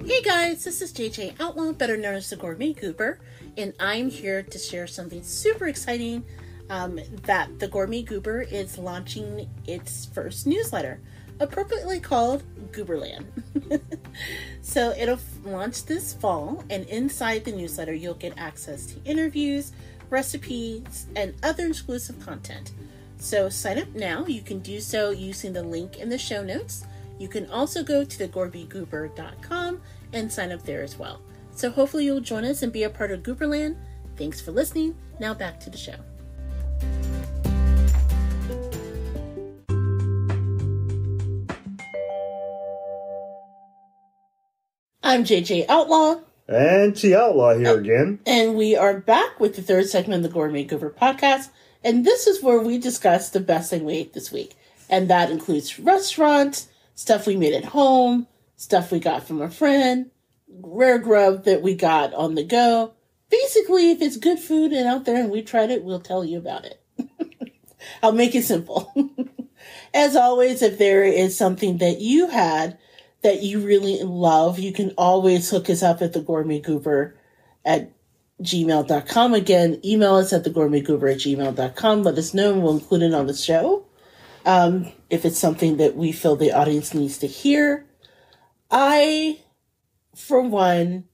[SPEAKER 1] Hey guys, this is JJ Outlaw, better known as the Gourmet Goober, and I'm here to share something super exciting that the Gourmet Goober is launching its first newsletter, appropriately called Gooberland. So it'll launch this fall, and inside the newsletter you'll get access to interviews, recipes, and other exclusive content. So sign up now. You can do so using the link in the show notes. You can also go to thegourmetgoober.com and sign up there as well. So hopefully you'll join us and be a part of Gooberland. Thanks for listening. Now back to the show. I'm JJ Outlaw.
[SPEAKER 2] And T Outlaw here again.
[SPEAKER 1] And we are back with the third segment of the Gourmet Goober podcast. And this is where we discuss the best thing we ate this week. And that includes restaurants, stuff we made at home, stuff we got from a friend, rare grub that we got on the go. Basically, if it's good food and out there and we tried it, we'll tell you about it. I'll make it simple. As always, if there is something that you had that you really love, you can always hook us up at thegourmetgoober@gmail.com. Again, email us at thegourmetgoober@gmail.com. Let us know and we'll include it on the show. If it's something that we feel the audience needs to hear. I, for one,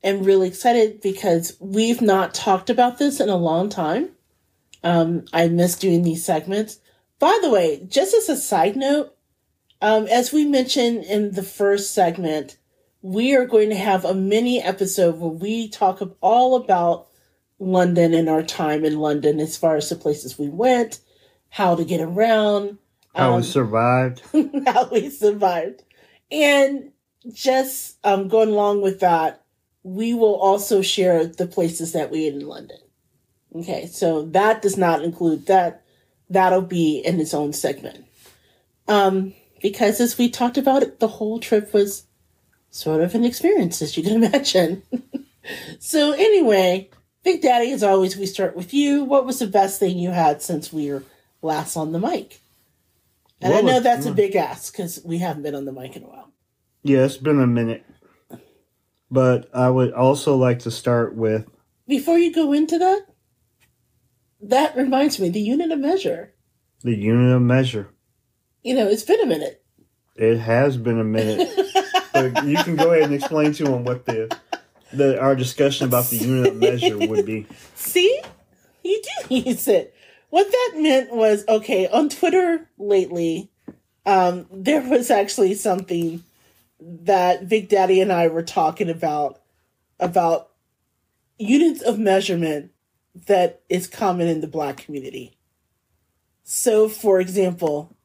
[SPEAKER 1] am really excited because we've not talked about this in a long time. I miss doing these segments. By the way, just as a side note, as we mentioned in the first segment, we are going to have a mini episode where we talk all about London and our time in London as far as the places we went, how to get around.
[SPEAKER 2] How we survived.
[SPEAKER 1] How we survived. And just going along with that, we will also share the places that we ate in London. Okay, so that does not include that. That'll be in its own segment. Because as we talked about it, the whole trip was sort of an experience, as you can imagine. So anyway, Big Daddy, as always, we start with you. What was the best thing you had since we were last on the mic? And I know that's a big ask because we haven't been on the mic in a while.
[SPEAKER 2] Yeah, it's been a minute. But I would also like to start with...
[SPEAKER 1] Before you go into that, that reminds me, the unit of measure.
[SPEAKER 2] The unit of measure.
[SPEAKER 1] You know, it's been a minute.
[SPEAKER 2] It has been a minute. But you can go ahead and explain to them what our discussion about the unit of measure would be.
[SPEAKER 1] See? You do use it. What that meant was, okay, on Twitter lately, there was actually something that Big Daddy and I were talking about units of measurement that is common in the Black community. So, for example,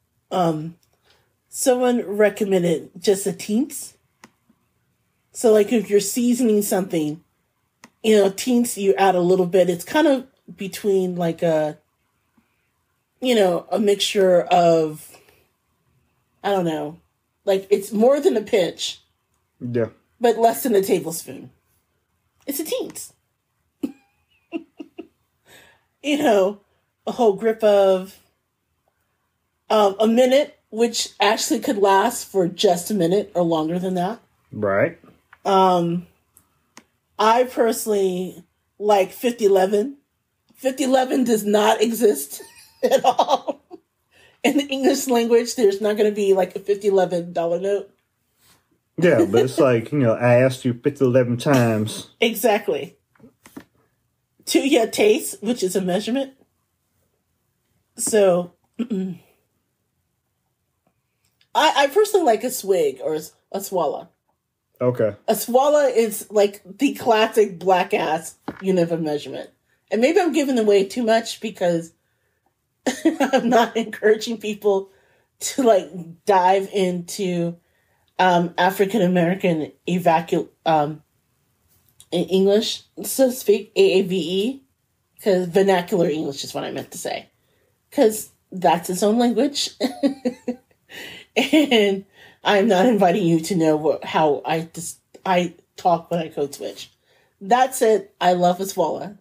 [SPEAKER 1] someone recommended just a teenth. So, like, if you're seasoning something, teenth, you add a little bit. It's kind of between, like, a mixture of, I don't know, like, it's more than a pinch.
[SPEAKER 2] Yeah.
[SPEAKER 1] But less than a tablespoon. It's a teenth. a whole grip of a minute, which actually could last for just a minute or longer than that.
[SPEAKER 2] Right.
[SPEAKER 1] I personally like 5011. 5011 does not exist at all. In the English language, there's not going to be like a $5011 note.
[SPEAKER 2] Yeah, but it's like, I asked you 5011 times.
[SPEAKER 1] Exactly. To taste, which is a measurement. So, I personally like a swig or a swallow.
[SPEAKER 2] Okay.
[SPEAKER 1] A swallow is like the classic black ass unit of measurement. And maybe I'm giving away too much because I'm not encouraging people to like dive into African American in English, so to speak, AAVE, because vernacular English is what I meant to say. Because that's its own language. And I'm not inviting you to know how I talk when I code switch. That said, I love a swallow.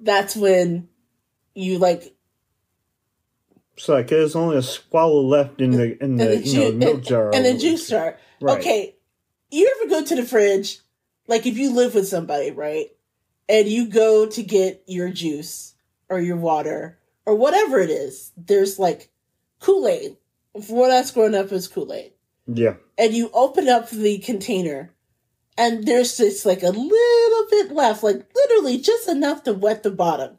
[SPEAKER 1] That's when you like.
[SPEAKER 2] It's like there's only a swallow left in the milk jar.
[SPEAKER 1] And the juice jar. Right. Okay, you ever go to the fridge, like if you live with somebody, right? And you go to get your juice or your water or whatever it is. There's like Kool-Aid. For us growing up, it was Kool-Aid.
[SPEAKER 2] Yeah.
[SPEAKER 1] And you open up the container and there's just like a little bit left, like literally just enough to wet the bottom.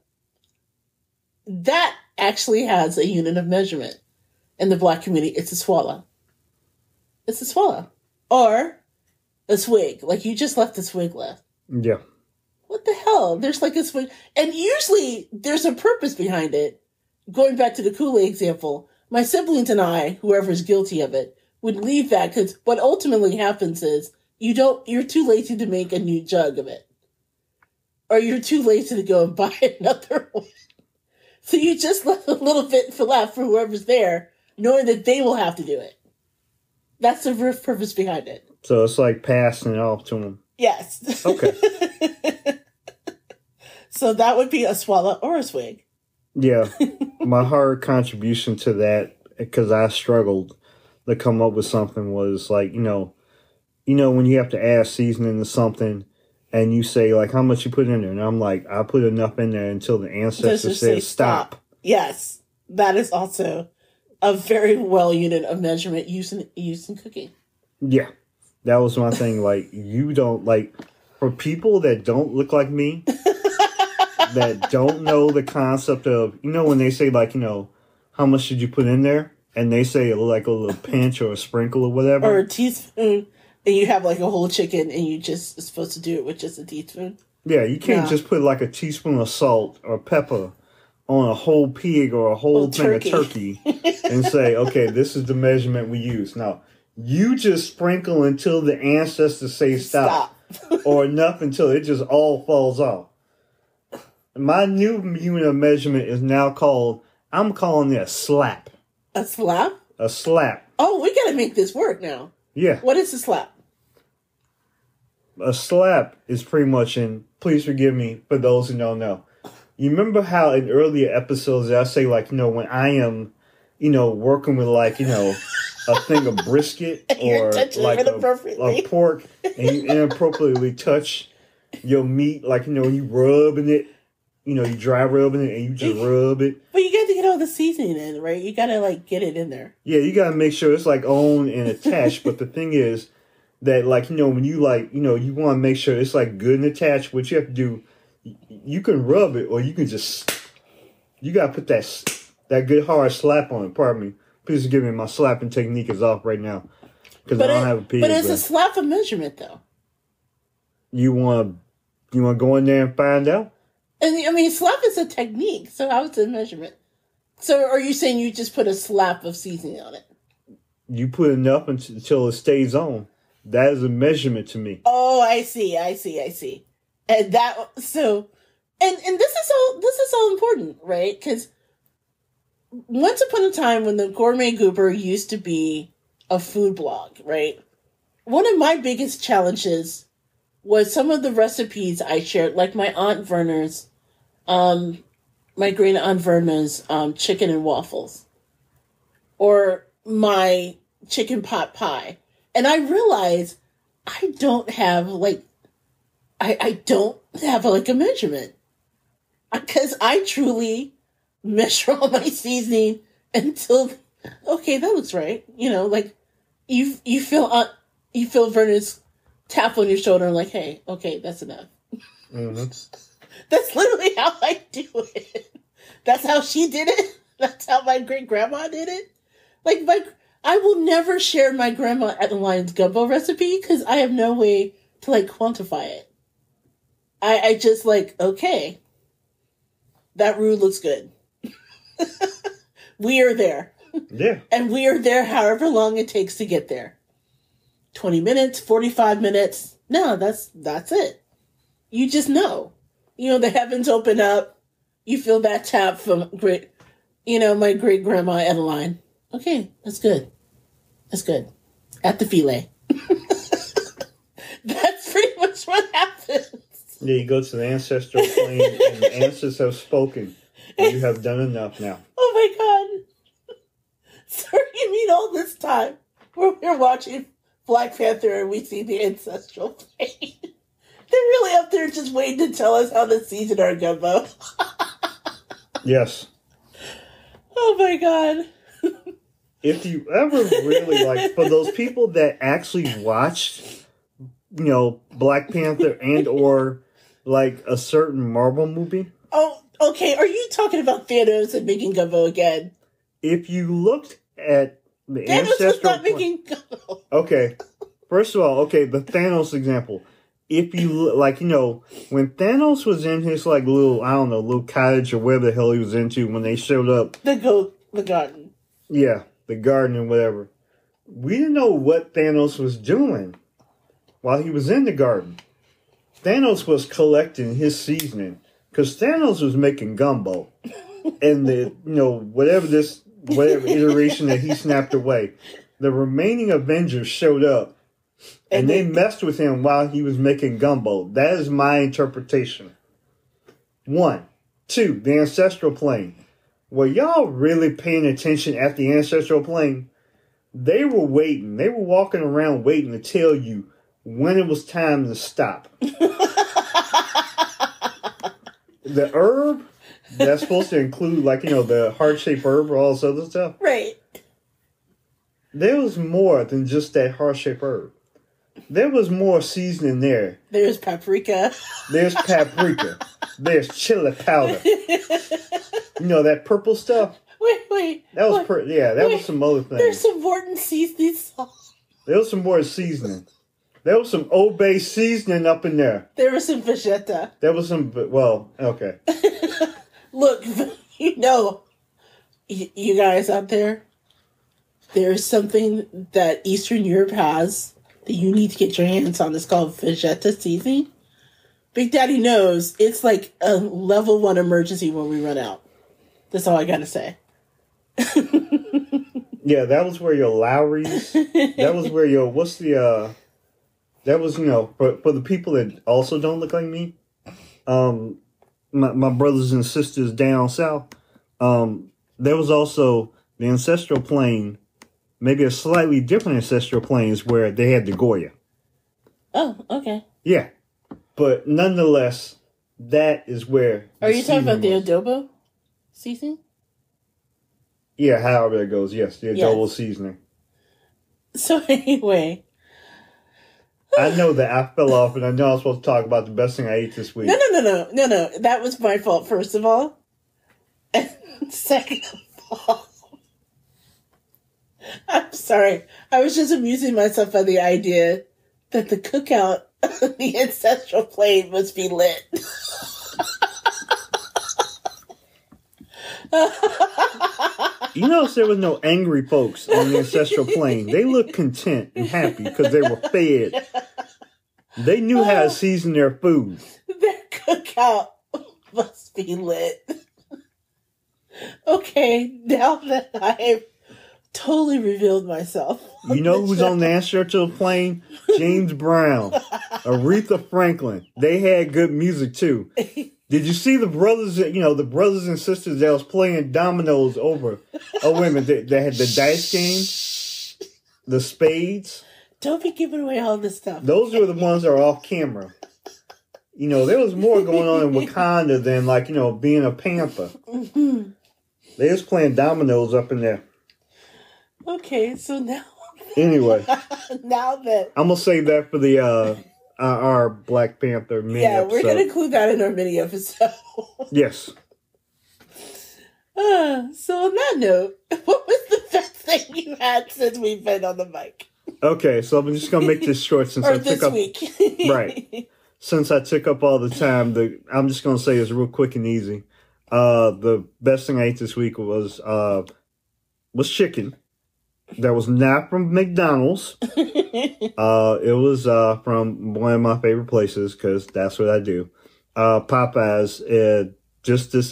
[SPEAKER 1] That actually has a unit of measurement in the Black community. It's a swallow. It's a swallow. Or a swig. Like you just left a swig left.
[SPEAKER 2] Yeah.
[SPEAKER 1] What the hell? There's like a swig. And usually there's a purpose behind it. Going back to the Kool-Aid example, my siblings and I, whoever's guilty of it, would leave that because what ultimately happens is you're too lazy to make a new jug of it. Or you're too lazy to go and buy another one. So you just left a little bit for left for whoever's there, knowing that they will have to do it. That's the real purpose behind it.
[SPEAKER 2] So it's like passing it off to them.
[SPEAKER 1] Yes.
[SPEAKER 2] Okay.
[SPEAKER 1] So that would be a swallow or a swig.
[SPEAKER 2] Yeah. My hard contribution to that, because I struggled to come up with something, was like, when you have to add seasoning to something and you say, like, how much you put in there? And I'm like, I put enough in there until the ancestor says stop.
[SPEAKER 1] Yes. That is also a very well unit of measurement used in cooking.
[SPEAKER 2] Yeah. That was my thing. Like, you don't, like, for people that don't look like me, that don't know the concept of, when they say, like, how much did you put in there? And they say, like, a little pinch or a sprinkle or whatever.
[SPEAKER 1] Or a teaspoon. And you have, like, a whole chicken and you just are supposed to do it with just a teaspoon.
[SPEAKER 2] Yeah, you can't just put, like, a teaspoon of salt or pepper on a whole pig or a whole thing of turkey and say, okay, this is the measurement we use. Now, you just sprinkle until the ancestors say stop. Or enough until it just all falls off. My new unit of measurement is now I'm calling it a slap.
[SPEAKER 1] A slap?
[SPEAKER 2] A slap.
[SPEAKER 1] Oh, we gotta make this work now.
[SPEAKER 2] Yeah.
[SPEAKER 1] What is a slap?
[SPEAKER 2] A slap is pretty much, and please forgive me for those who don't know. You remember how in earlier episodes I say, like, when I am, working with, like, a thing of brisket or like a pork, and you inappropriately touch your meat, like, you rubbing it. You dry rubbing it and you just rub it.
[SPEAKER 1] But you got to get all the seasoning in, right? You got to, like, get it in there.
[SPEAKER 2] Yeah, you got to make sure it's, like, on and attached. But the thing is that, like, when you, like, you want to make sure it's, like, good and attached. What you have to do, you can rub it or you can just, you got to put that good hard slap on it. Pardon me. Please forgive me. My slapping technique is off right now. Because I don't have a pig.
[SPEAKER 1] But it's a slap of measurement, though.
[SPEAKER 2] You want to go in there and find out?
[SPEAKER 1] And I mean, slap is a technique, so how is it a measurement? So are you saying you just put a slap of seasoning on it?
[SPEAKER 2] You put enough until it stays on. That is a measurement to me.
[SPEAKER 1] Oh, I see. And that, so, and this is all important, right? Because once upon a time when the Gourmet Goober used to be a food blog, right? One of my biggest challenges was some of the recipes I shared, like my Aunt Verner's my great aunt Verna's chicken and waffles, or my chicken pot pie, and I realize I don't have like I don't have like a measurement, because I truly measure all my seasoning until okay, that looks right. You know, like you feel Verna's tap on your shoulder and like, hey, okay, that's enough.
[SPEAKER 2] Mm-hmm.
[SPEAKER 1] That's literally how I do it. That's how she did it. That's how my great grandma did it. Like I will never share my grandma Adeline's gumbo recipe because I have no way to like quantify it. I just like, okay, that roux looks good. We are there.
[SPEAKER 2] Yeah.
[SPEAKER 1] And we are there however long it takes to get there. 20 minutes, 45 minutes. No, that's it. You just know. You know, the heavens open up. You feel that tap from my great grandma Adeline. Okay, that's good. That's good. At the filet. That's pretty much what happens.
[SPEAKER 2] Yeah, you go to the ancestral plane and the ancestors have spoken. You have done enough now.
[SPEAKER 1] Oh my God. So you mean all this time we're watching Black Panther and we see the ancestral plane? They're really up there just waiting to tell us how to season our gumbo.
[SPEAKER 2] Yes.
[SPEAKER 1] Oh my God.
[SPEAKER 2] If you ever really like, for those people that actually watched, Black Panther and or like a certain Marvel movie.
[SPEAKER 1] Oh, okay. Are you talking about Thanos and making gumbo again?
[SPEAKER 2] If you looked at the
[SPEAKER 1] Thanos
[SPEAKER 2] ancestral
[SPEAKER 1] was not making gumbo.
[SPEAKER 2] Okay. First of all, the Thanos example. If you when Thanos was in his little cottage or whatever the hell he was into when they showed up.
[SPEAKER 1] The garden.
[SPEAKER 2] Yeah, the garden and whatever. We didn't know what Thanos was doing while he was in the garden. Thanos was collecting his seasoning because Thanos was making gumbo, and whatever iteration that he snapped away, the remaining Avengers showed up. And they messed with him while he was making gumbo. That is my interpretation. 1. 2. The ancestral plane. Were y'all really paying attention at the ancestral plane? They were waiting. They were walking around waiting to tell you when it was time to stop. The herb, that's supposed to include the heart-shaped herb or all this other stuff.
[SPEAKER 1] Right.
[SPEAKER 2] There was more than just that heart-shaped herb. There was more seasoning there.
[SPEAKER 1] There's paprika.
[SPEAKER 2] There's paprika. There's chili powder. That purple stuff.
[SPEAKER 1] Wait.
[SPEAKER 2] That was that was some other thing.
[SPEAKER 1] There's some Morton seasoning salt.
[SPEAKER 2] There was some more seasoning. There was some Old Bay seasoning up in there.
[SPEAKER 1] There was some vegeta.
[SPEAKER 2] There was some. Well, okay.
[SPEAKER 1] Look, you guys out there. There's something that Eastern Europe has that you need to get your hands on. It's called Vegeta seasoning. Big Daddy knows it's like a level 1 emergency when we run out. That's all I gotta say.
[SPEAKER 2] Yeah, that was where your Lowry's. That was where your that was for the people that also don't look like me. My brothers and sisters down south. There was also the ancestral plane. Maybe a slightly different ancestral planes where they had the Goya.
[SPEAKER 1] Oh, okay.
[SPEAKER 2] Yeah. But nonetheless, that is where...
[SPEAKER 1] Are you talking about the adobo seasoning?
[SPEAKER 2] Yeah, however it goes. Yes, the adobo seasoning.
[SPEAKER 1] So anyway...
[SPEAKER 2] I know that I fell off and I know I was supposed to talk about the best thing I ate this week.
[SPEAKER 1] No. That was my fault, first of all. And second of all... I'm sorry. I was just amusing myself by the idea that the cookout on the ancestral plane must be lit.
[SPEAKER 2] You notice there was no angry folks on the ancestral plane. They looked content and happy because they were fed. They knew how to season their food.
[SPEAKER 1] Their cookout must be lit. Okay, now that I've totally revealed myself.
[SPEAKER 2] You know who's on the ancestral plane? James Brown, Aretha Franklin. They had good music too. Did you see the brothers, the brothers and sisters that was playing dominoes over? Oh, wait a minute. They had the dice game, the spades.
[SPEAKER 1] Don't be giving away all this stuff.
[SPEAKER 2] Those were the ones that are off camera. There was more going on in Wakanda than, being a panther. Mm-hmm. They was playing dominoes up in there.
[SPEAKER 1] Okay, so now...
[SPEAKER 2] Anyway.
[SPEAKER 1] Now that...
[SPEAKER 2] I'm going to save that for the... our Black Panther mini episode.
[SPEAKER 1] We're going to include that in our mini episode.
[SPEAKER 2] Yes.
[SPEAKER 1] So on that note, what was the best thing you had since we've been on the mic?
[SPEAKER 2] Okay, so I'm just going to make this short since I took up...
[SPEAKER 1] week.
[SPEAKER 2] Right. Since I took up all the time, I'm just going to say it's real quick and easy. The best thing I ate this week was chicken. That was not from McDonald's. It was from one of my favorite places because that's what I do. Popeyes. Just this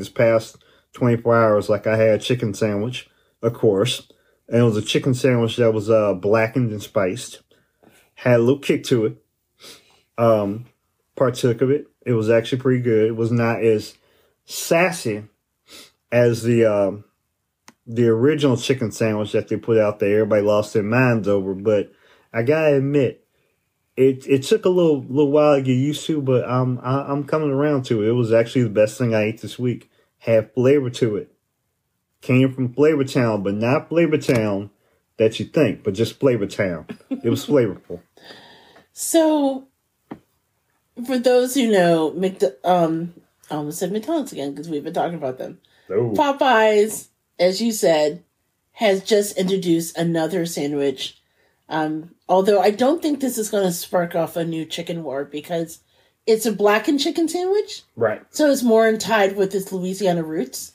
[SPEAKER 2] past 24 hours, I had a chicken sandwich, of course, and it was a chicken sandwich that was blackened and spiced. Had a little kick to it. Partook of it. It was actually pretty good. It was not as sassy as the original chicken sandwich that they put out there. Everybody lost their minds over, but I gotta admit, it took a little while to get used to, but I'm coming around to it. It was actually the best thing I ate this week. Had flavor to it. Came from Flavor Town, but not Flavor Town that you think, but just Flavor Town. It was flavorful.
[SPEAKER 1] So, for those who know, I almost said McDonald's again because we've been talking about them. Oh. Popeyes, as you said, has just introduced another sandwich. Although I don't think this is going to spark off a new chicken war because it's a blackened chicken sandwich.
[SPEAKER 2] Right.
[SPEAKER 1] So it's more tied with its Louisiana roots.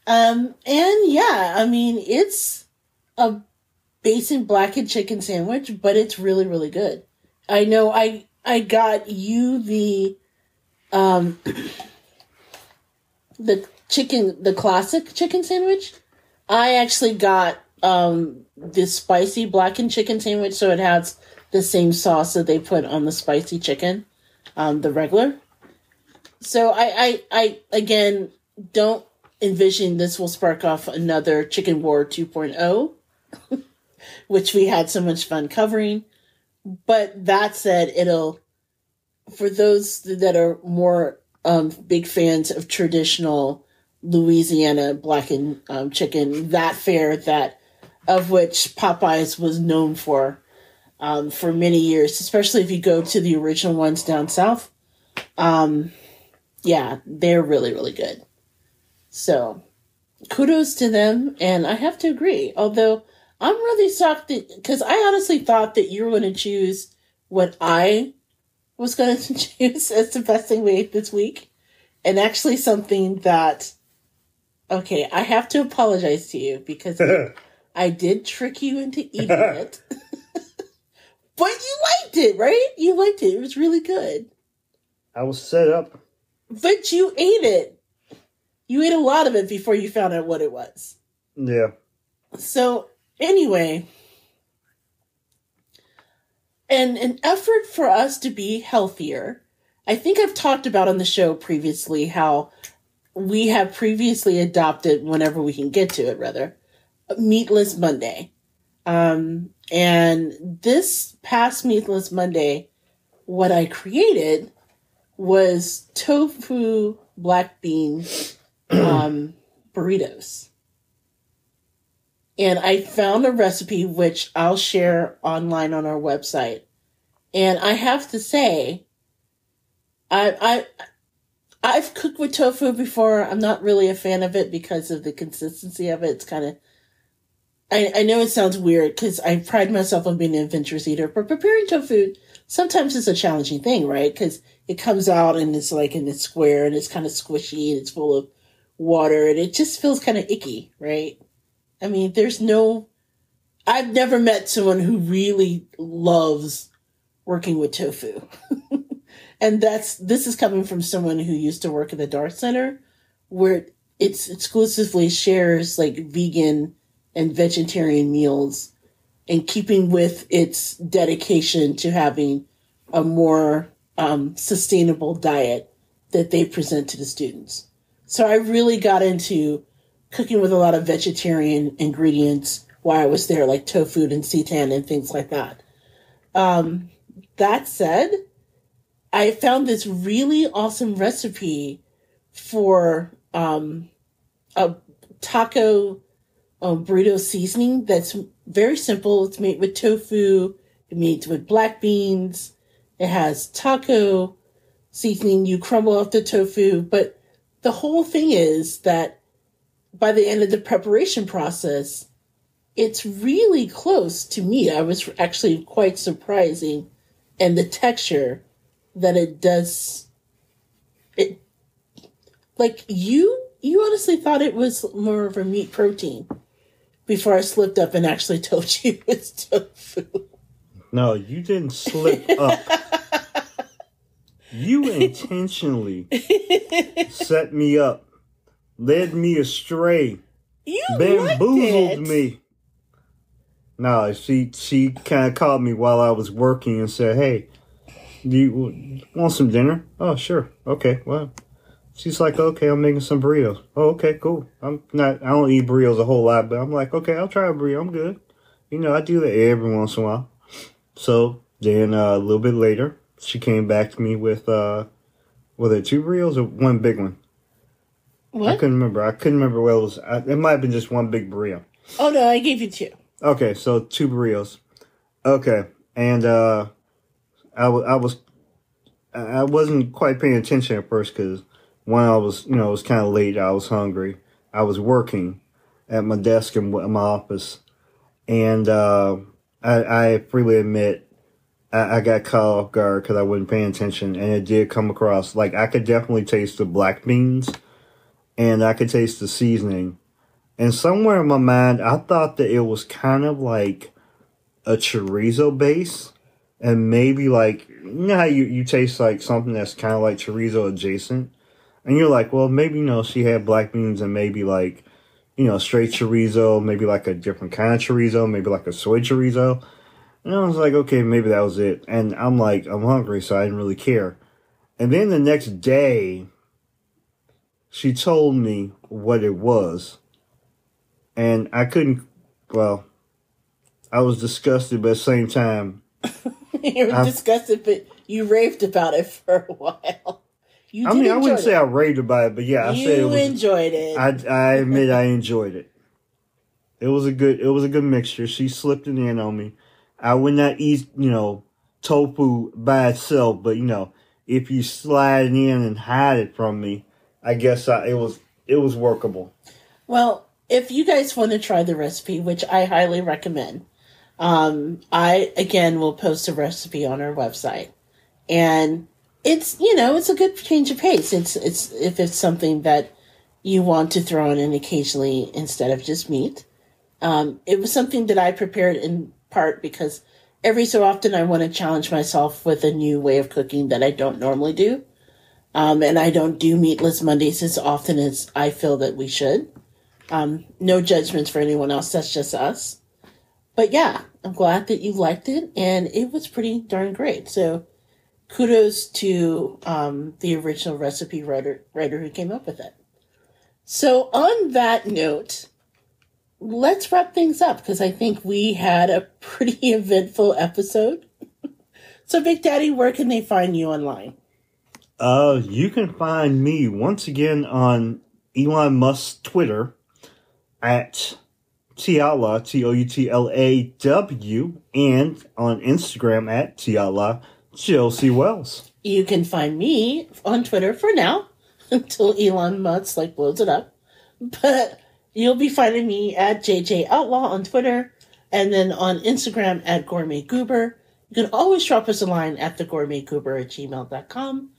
[SPEAKER 1] It's a basic blackened chicken sandwich, but it's really, really good. I know I got you the classic chicken sandwich. I actually got the spicy blackened chicken sandwich, so it has the same sauce that they put on the spicy chicken, the regular. So I again don't envision this will spark off another Chicken War 2.0, which we had so much fun covering. But that said, for those that are more big fans of traditional Louisiana blackened chicken, that fare of which Popeyes was known for many years, especially if you go to the original ones down south. They're really, really good. So kudos to them. And I have to agree, although I'm really shocked because I honestly thought that you were going to choose what I was going to choose as the best thing we ate this week. And actually something that, okay, I have to apologize to you because I did trick you into eating it. But you liked it, right? You liked it. It was really good.
[SPEAKER 2] I was set up.
[SPEAKER 1] But you ate it. You ate a lot of it before you found out what it was.
[SPEAKER 2] Yeah.
[SPEAKER 1] So, anyway, and an effort for us to be healthier, I think I've talked about on the show previously how we have previously adopted, whenever we can get to it, rather, Meatless Monday. And this past Meatless Monday, what I created was tofu black bean burritos. And I found a recipe which I'll share online on our website. And I have to say, I've cooked with tofu before. I'm not really a fan of it because of the consistency of it. It's kind of, I know it sounds weird because I pride myself on being an adventurous eater, but preparing tofu sometimes is a challenging thing, right? Because it comes out and it's like in a square and it's kind of squishy and it's full of water and it just feels kind of icky, right? I mean, I've never met someone who really loves working with tofu. And this is coming from someone who used to work at the Dart Center, where it's exclusively shares like vegan and vegetarian meals and keeping with its dedication to having a more sustainable diet that they present to the students. So I really got into cooking with a lot of vegetarian ingredients while I was there, like tofu and seitan and things like that. That said, I found this really awesome recipe for a taco burrito seasoning that's very simple. It's made with tofu. It's made with black beans. It has taco seasoning. You crumble up the tofu. But the whole thing is that by the end of the preparation process, it's really close to meat. I was actually quite surprising. And the texture that it does, it, like you honestly thought it was more of a meat protein before I slipped up and actually told you it's tofu.
[SPEAKER 2] No, you didn't slip up. You intentionally set me up, led me astray, bamboozled me. No, she kind of called me while I was working and said, "Hey, do you want some dinner?" "Oh, sure. Okay, well." She's like, "Okay, I'm making some burritos." "Oh, okay, cool. I don't eat burritos a whole lot, but I'm like, okay, I'll try a burrito. I'm good. I do that every once in a while." So then a little bit later, she came back to me with, were there 2 burritos or one big one?
[SPEAKER 1] What?
[SPEAKER 2] I couldn't remember what it was. It might have been just one big burrito.
[SPEAKER 1] Oh, no, I gave you 2.
[SPEAKER 2] Okay, so 2 burritos. Okay, and I wasn't quite paying attention at first because when I was, it was kind of late. I was hungry. I was working at my desk in my office, and I freely admit I got caught off guard because I wasn't paying attention, and it did come across like I could definitely taste the black beans, and I could taste the seasoning. And somewhere in my mind, I thought that it was kind of like a chorizo base. And maybe like, how you taste like something that's kind of like chorizo adjacent. And you're like, well, maybe, she had black beans and maybe like, straight chorizo, maybe like a different kind of chorizo, maybe like a soy chorizo. And I was like, okay, maybe that was it. And I'm like, I'm hungry, so I didn't really care. And then the next day, she told me what it was. And I was disgusted, but at the same time,
[SPEAKER 1] You were disgusted, but you raved about it for a while. I
[SPEAKER 2] wouldn't say I raved about it, but yeah, I said it was.
[SPEAKER 1] You enjoyed it.
[SPEAKER 2] I admit I enjoyed it. It was a good mixture. She slipped it in on me. I would not eat, tofu by itself, but if you slide it in and hide it from me, I guess it was workable.
[SPEAKER 1] Well, if you guys want to try the recipe, which I highly recommend, I again will post a recipe on our website, and it's it's a good change of pace. It's if it's something that you want to throw in occasionally instead of just meat. It was something that I prepared in part because every so often I want to challenge myself with a new way of cooking that I don't normally do, and I don't do meatless Mondays as often as I feel that we should. No judgments for anyone else. That's just us. But yeah, I'm glad that you liked it, and it was pretty darn great. So kudos to the original recipe writer who came up with it. So on that note, let's wrap things up because I think we had a pretty eventful episode. So Big Daddy, where can they find you online?
[SPEAKER 2] You can find me once again on Elon Musk's Twitter at Toutlaw, Toutlaw, and on Instagram at Toutlaw Chelsea Wells.
[SPEAKER 1] You can find me on Twitter for now until Elon Musk blows it up. But you'll be finding me at JJ Outlaw on Twitter and then on Instagram at Gourmet Goober. You can always drop us a line at thegourmetgoober@gmail.com.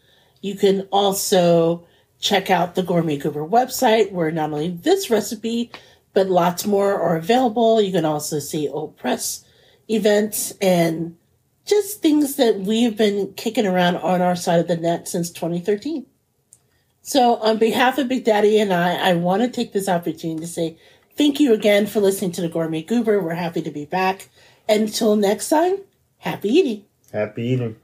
[SPEAKER 1] You can also check out the Gourmet Goober website where not only this recipe, but lots more are available. You can also see old press events and just things that we've been kicking around on our side of the net since 2013. So on behalf of Big Daddy and I want to take this opportunity to say thank you again for listening to the Gourmet Goober. We're happy to be back. And until next time, happy eating.
[SPEAKER 2] Happy eating.